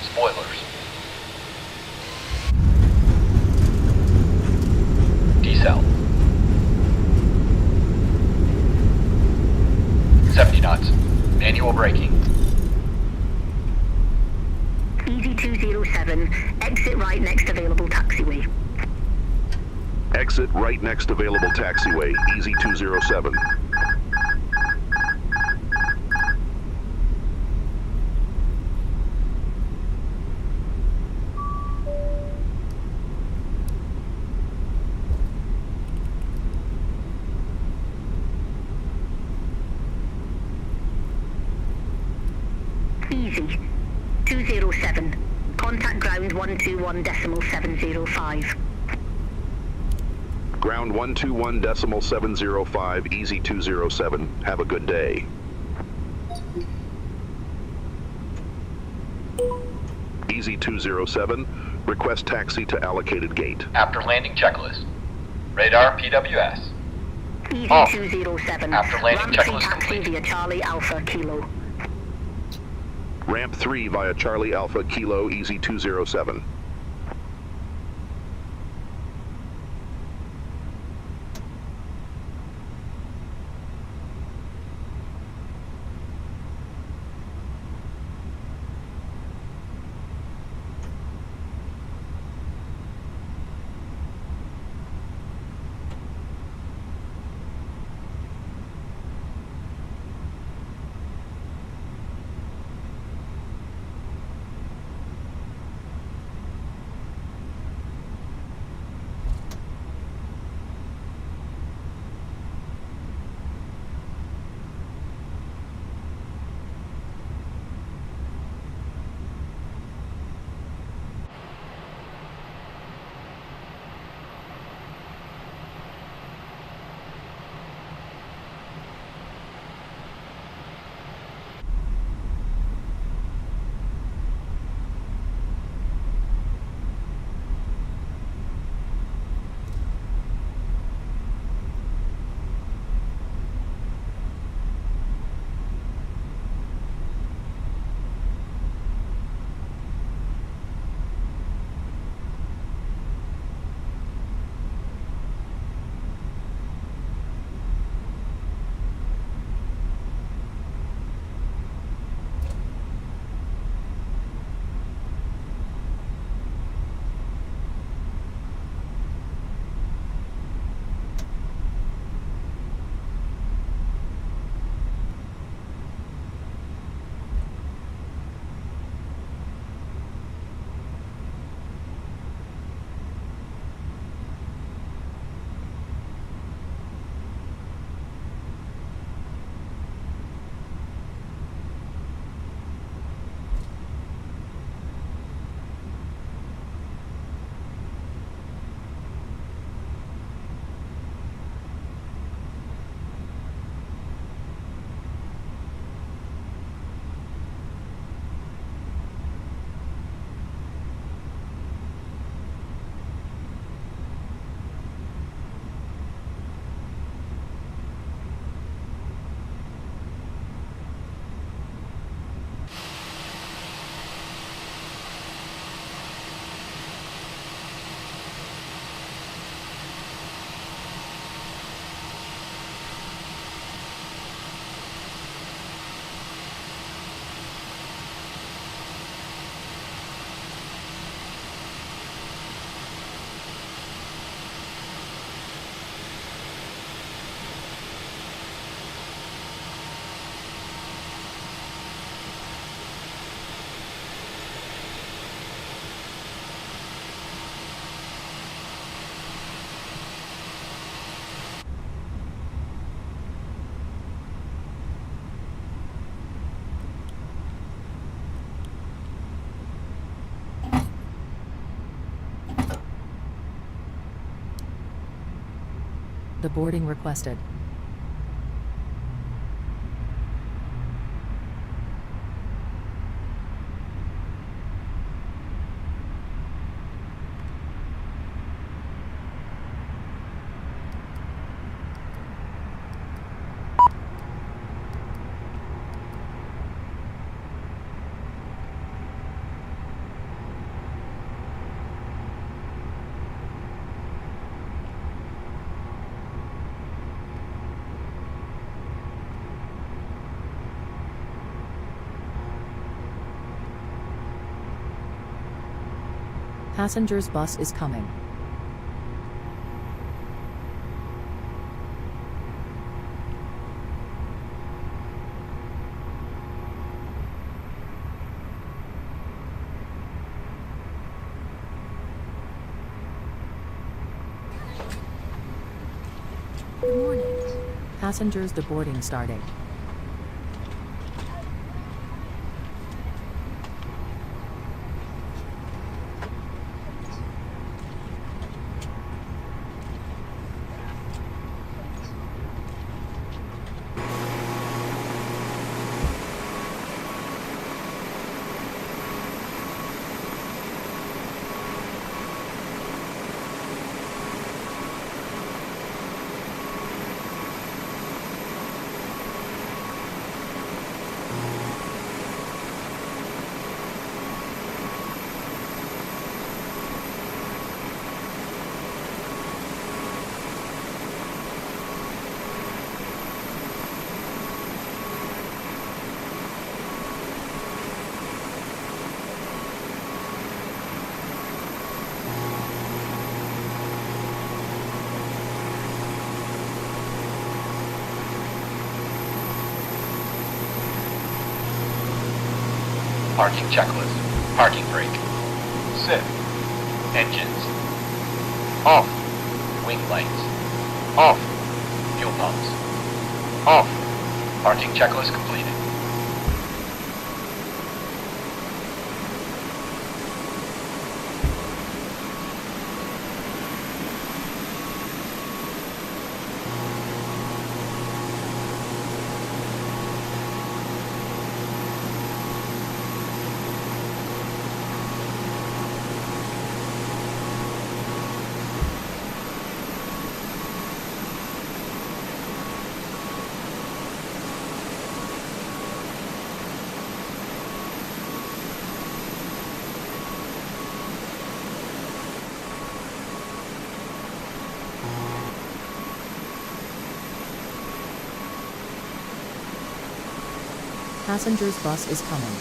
Spoilers. Decel. 70 knots. Manual braking. EZY404, exit right next available taxiway. Exit right next available taxiway, EZY404T. EZY207. Contact ground 121.705. Ground 121.705, EZY404T. Have a good day. EZY404T. Request taxi to allocated gate. After landing checklist. Radar PWS. EZY207. After landing Ramp checklist taxi complete. via Charlie Alpha Kilo. Ramp 3 via Charlie Alpha Kilo, EZY404T. The boarding requested. Passengers bus is coming. Passengers deboarding starting. Parking checklist. Parking brake. Sit. Engines. Off. Wing lights. Off. Fuel pumps. Off. Parking checklist completed. Passengers bus is coming.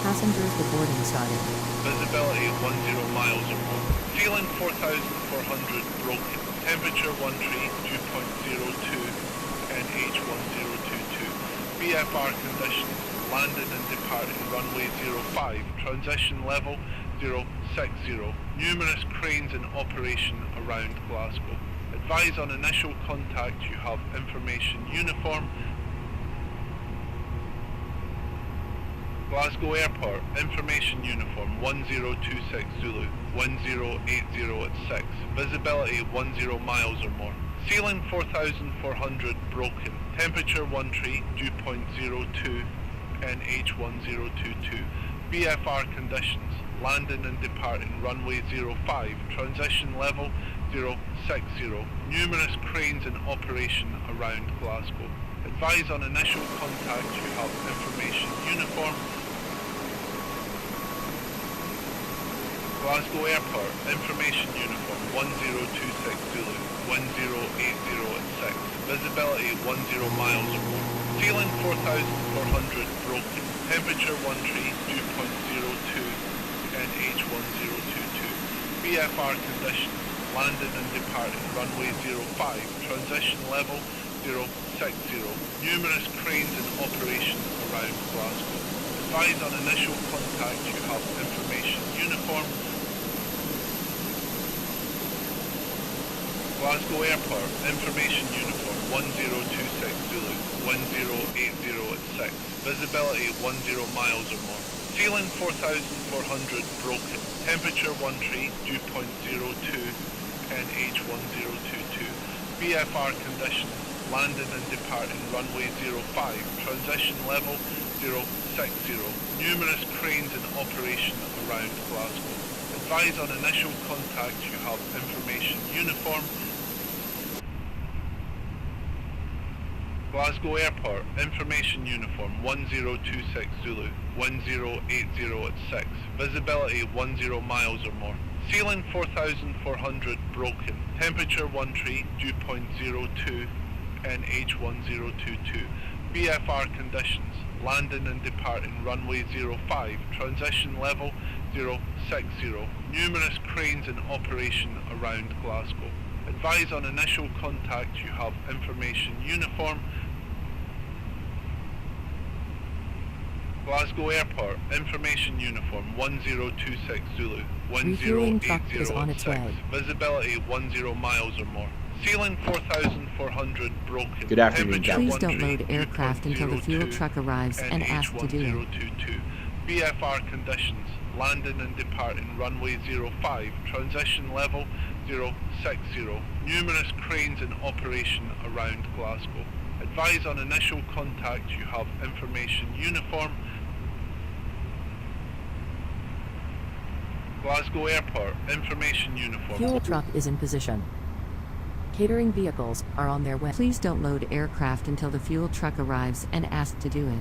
Passengers deboarding starting. Visibility 10 miles or more. Ceiling 4,400 broken. Temperature 13, dew point 02, NH1022. BFR conditions, landing and departing runway 05, transition level 060. Numerous cranes in operation around Glasgow. Advise on initial contact you have information uniform. Glasgow Airport, information uniform 1026 Zulu, 1080 at 6, visibility 10 miles or more. Ceiling 4,400 broken, temperature 13, dew point 02, NH1022. BFR conditions, landing and departing runway 05, transition level 060. Numerous cranes in operation around Glasgow. Advise on initial contact you have information uniform. Glasgow Airport, information uniform 1026 Zulu, 1080 at 6, visibility 10 miles or more. Ceiling 4,400 broken, temperature 13, dew point 02, NH1022. BFR conditions, landing and departing runway 05, transition level 060. Numerous cranes in operation around Glasgow. Advise on initial contact you have information uniform. Glasgow Airport, information uniform 1026 Zulu, 1080 at 6, visibility 10 miles or more. Ceiling 4,400 broken, temperature 13, dew point 02, NH1022. BFR conditions, landing and departing runway 05, transition level 060. Numerous cranes in operation around Glasgow. Advise on initial contact you have information uniform. Glasgow Airport, information uniform 1026 Zulu, 1080 at 6, visibility 10 miles or more. Ceiling 4,400 broken, temperature 13, dew point 02, NH1022. BFR conditions, landing and departing runway 05, transition level 060. Numerous cranes in operation around Glasgow. Advise on initial contact you have information uniform. Glasgow Airport, information uniform 1026 Zulu, Refueling truck is on its 1086, way. visibility 10 miles or more. Ceiling 4,400 broken. Good afternoon, Temperature Please don't load 13, aircraft until the fuel 2.02, truck arrives and ask to do it. NH1022. VFR conditions, landing and departing runway 05, transition level 060. Numerous cranes in operation around Glasgow. Advise on initial contact you have information uniform. Glasgow Airport, information uniform. Fuel truck is in position. Catering vehicles are on their way. Please don't load aircraft until the fuel truck arrives and ask to do it.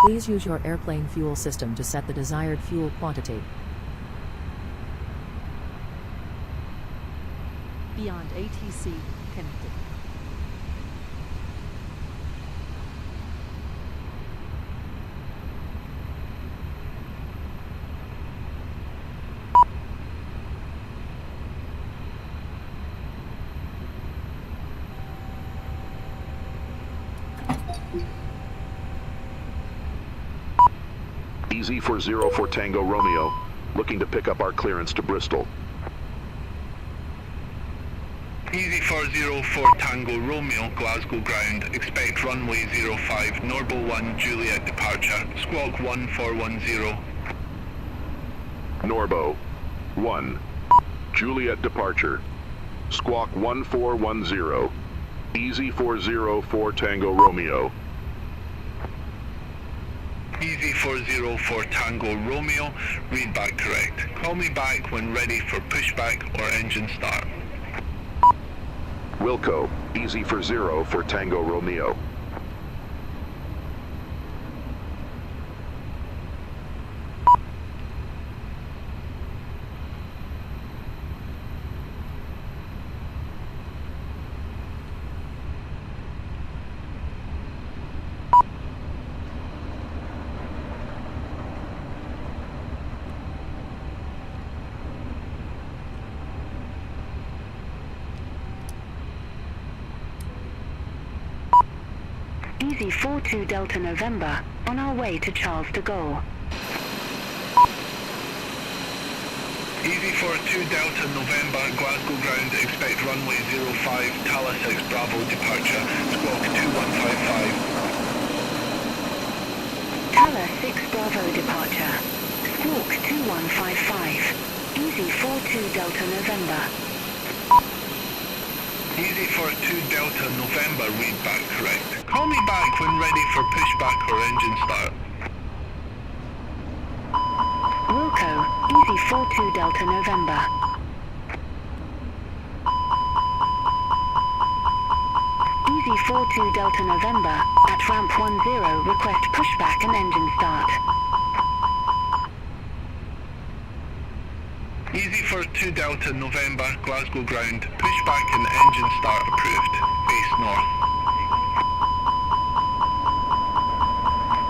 Please use your airplane fuel system to set the desired fuel quantity. Beyond ATC connected. EZY404 Tango Romeo, looking to pick up our clearance to Bristol. EZY404 Tango Romeo, Glasgow ground, expect runway 05, Norbo 1, Juliet departure, squawk 1410. Norbo 1, Juliet departure, squawk 1410, EZY404 Tango Romeo. EZY404 Tango Romeo, read back correct. Call me back when ready for pushback or engine start. Wilco, EZY404 Tango Romeo. EZY42 Delta November, on our way to Charles de Gaulle. EZY42 Delta November, Glasgow ground, expect runway 05, Tala 6 Bravo departure, squawk 2155. Tala 6 Bravo departure, squawk 2155. EZY42 Delta November. EZY42 Delta November, read back correct. Call me back when ready for pushback or engine start. Wilco, EZY42 Delta November. EZY42 Delta November, at ramp 10, request pushback and engine start. EZY42 Delta November, Glasgow ground, pushback and engine start approved. Face north.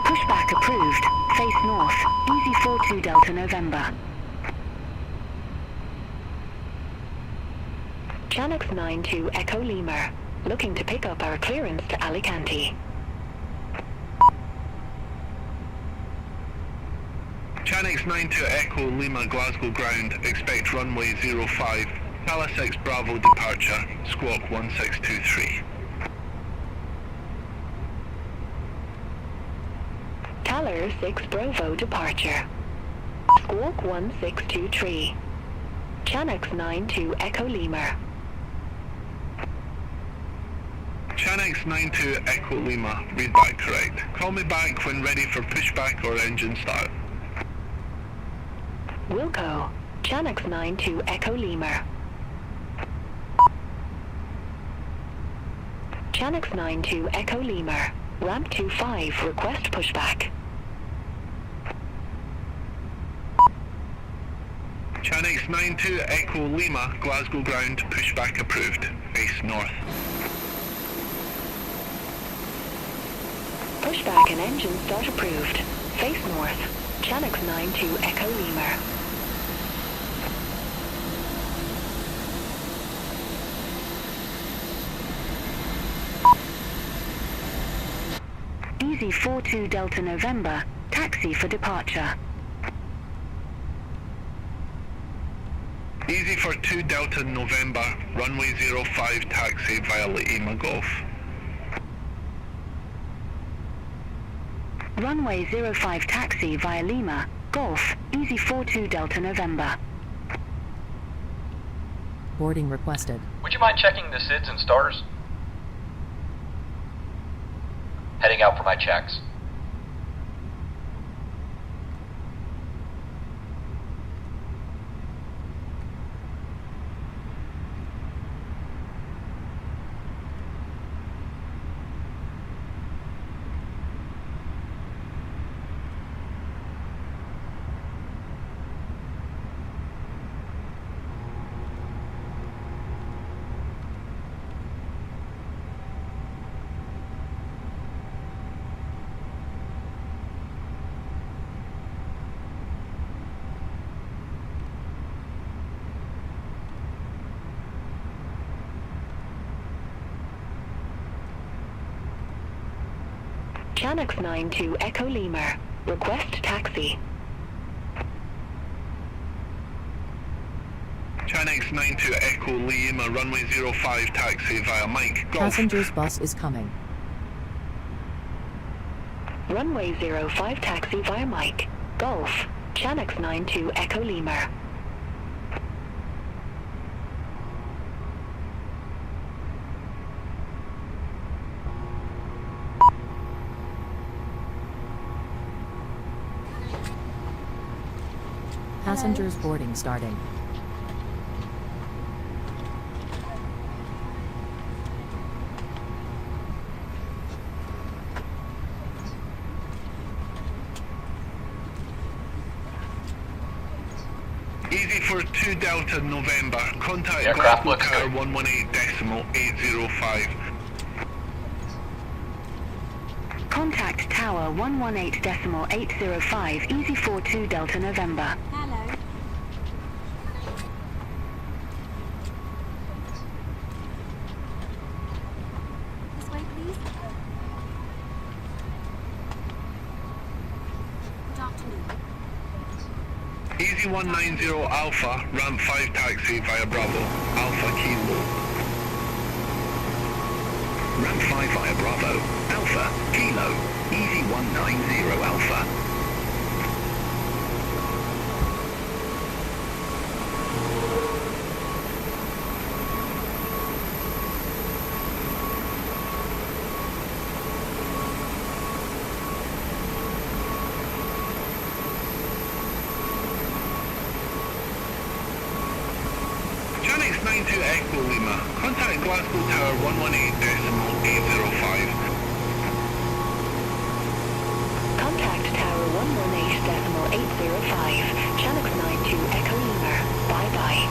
Pushback approved. Face north. EZY42 Delta November. Channix 92 Echo Lima. Looking to pick up our clearance to Alicante. Channix 92 Echo Lima, Glasgow ground, expect runway 05, Tala 6 Bravo departure, squawk 1623. Tala 6 Bravo departure. Squawk 1623. Channix 92 Echo Lima. Channix 92 Echo Lima, read back correct. Call me back when ready for pushback or engine start. Wilco, Channix 92 Echo Lima. Channix 92 Echo Lima. Ramp 25, request pushback. Channix 92 Echo Lima, Glasgow ground, pushback approved. Base north. Pushback and engine start approved. Face north. Channix 92 Echo Lima. EZY404T Delta November. Taxi for departure. EZY404T Delta November, runway 05 taxi via Lima Golf. Runway 05 taxi via Lima, Golf, EZY404T Delta November. Boarding requested. Would you mind checking the SIDS and stars? Heading out for my checks. Channix 92 Echo Lima. Request taxi. Channix 92 Echo Lima, runway 05 taxi via Mike Golf. Passengers bus is coming. Runway 05 taxi via Mike, Golf, Channix 92 Echo Lima. Passengers boarding starting. EZY404T Delta November, contact Aircraft Glasgow looks Tower good. 118.805. Contact Tower 118.805, EZY404T Delta November. Hello. This way, please. Good afternoon. EZY190 Alpha, ramp 5 taxi via Bravo, Alpha Kilo. Ramp 5 via Bravo, Alpha, Kilo, EZY190 Alpha. Channix 92 Echo Lima, contact Glasgow Tower 118.805. Contact Tower 118.805, Channix 92 Echo Lima. Bye-bye.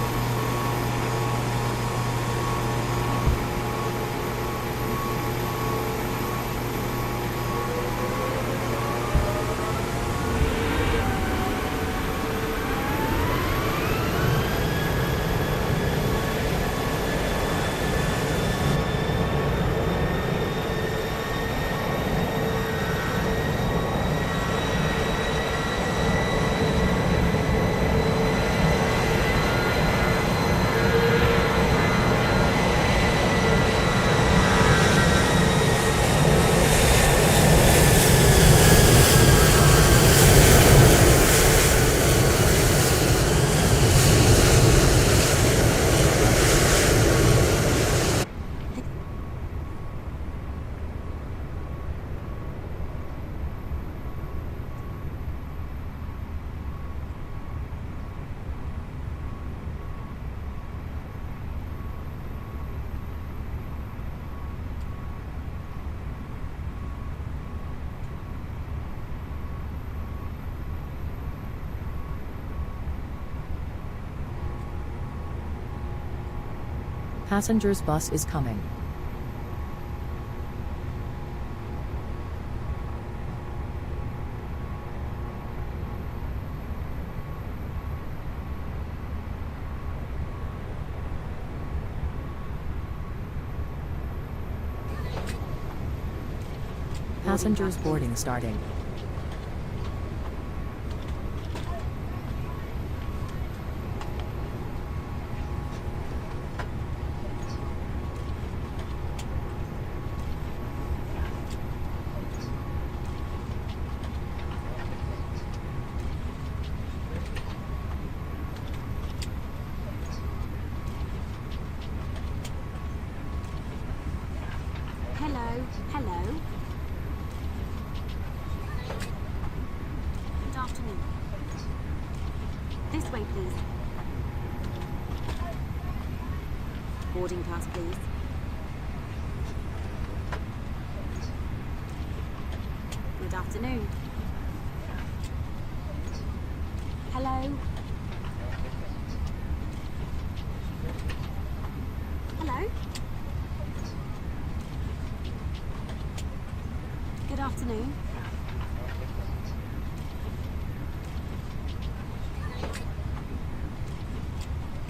Passengers bus is coming. Passengers boarding starting. Hello, hello. Good afternoon. This way, please. Boarding pass, please. Good afternoon. Hello. Hello. Good afternoon.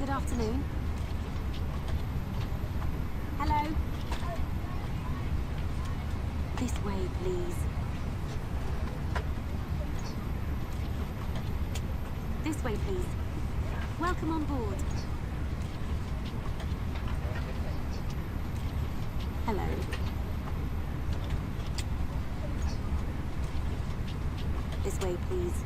Good afternoon. Hello. This way, please. This way, please. Welcome on board. Hello. This way, please.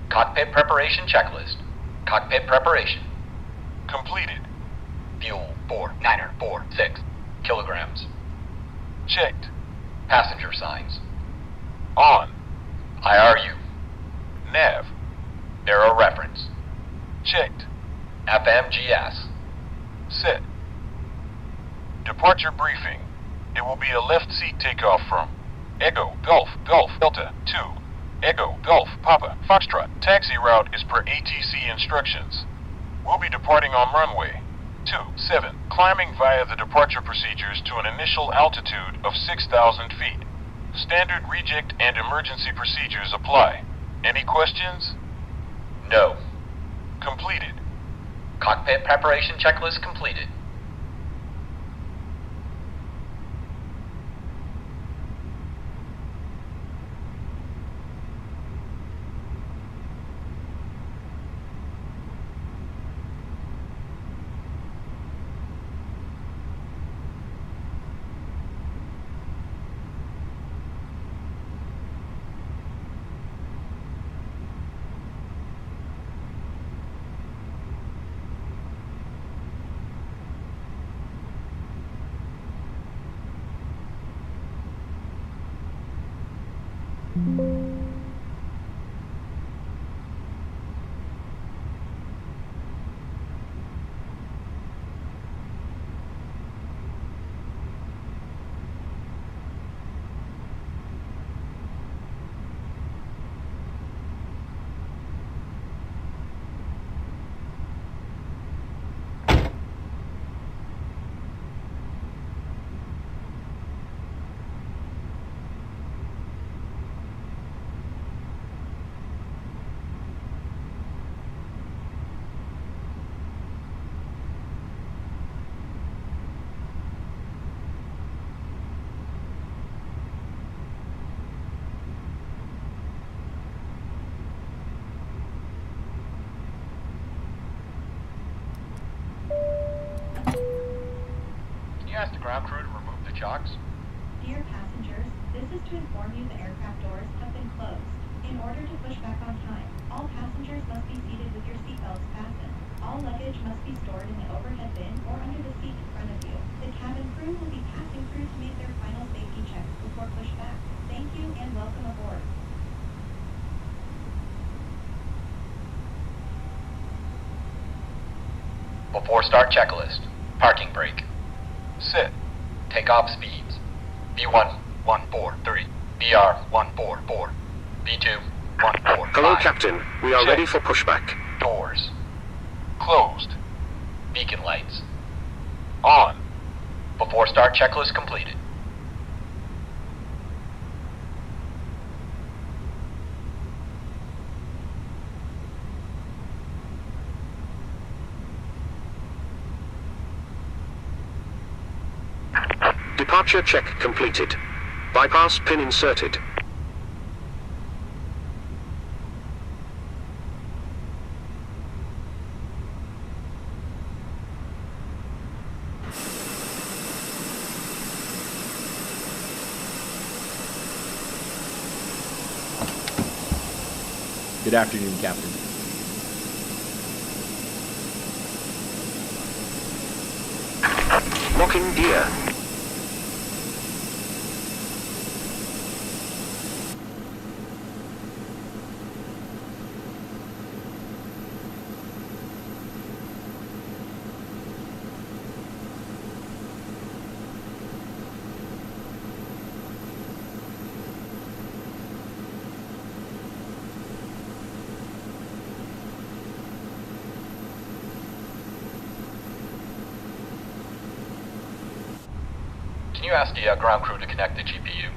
Cockpit preparation checklist. Cockpit preparation. Completed. Fuel 4946 kilograms. Checked. Passenger signs. On. IRU. Nav. Aero reference. Checked. FMGS. Set. Departure briefing. It will be a left seat takeoff from Echo Golf Golf Delta 2. Echo Golf Papa Foxtrot. Taxi route is per ATC instructions. We'll be departing on runway 27, climbing via the departure procedures to an initial altitude of 6,000 feet. Standard reject and emergency procedures apply. Any questions? No. completed. Cockpit preparation checklist completed. Ask the ground crew to remove the chocks. Dear passengers, this is to inform you the aircraft doors have been closed. In order to push back on time, all passengers must be seated with your seatbelts fastened. All luggage must be stored in the overhead bin or under the seat in front of you. The cabin crew will be passing through to make their final safety checks before pushback. Thank you and welcome aboard. Before start checklist. Parking brake. Set. Takeoff speeds. B1, 143. BR, 144. B2, 145. Hello, Captain. We are Check. ready for pushback. Doors. Closed. Beacon lights. On. Before start checklist completed. Departure check completed. Bypass pin inserted. Good afternoon, Captain. Locking gear. Can you ask the ground crew to connect the GPU?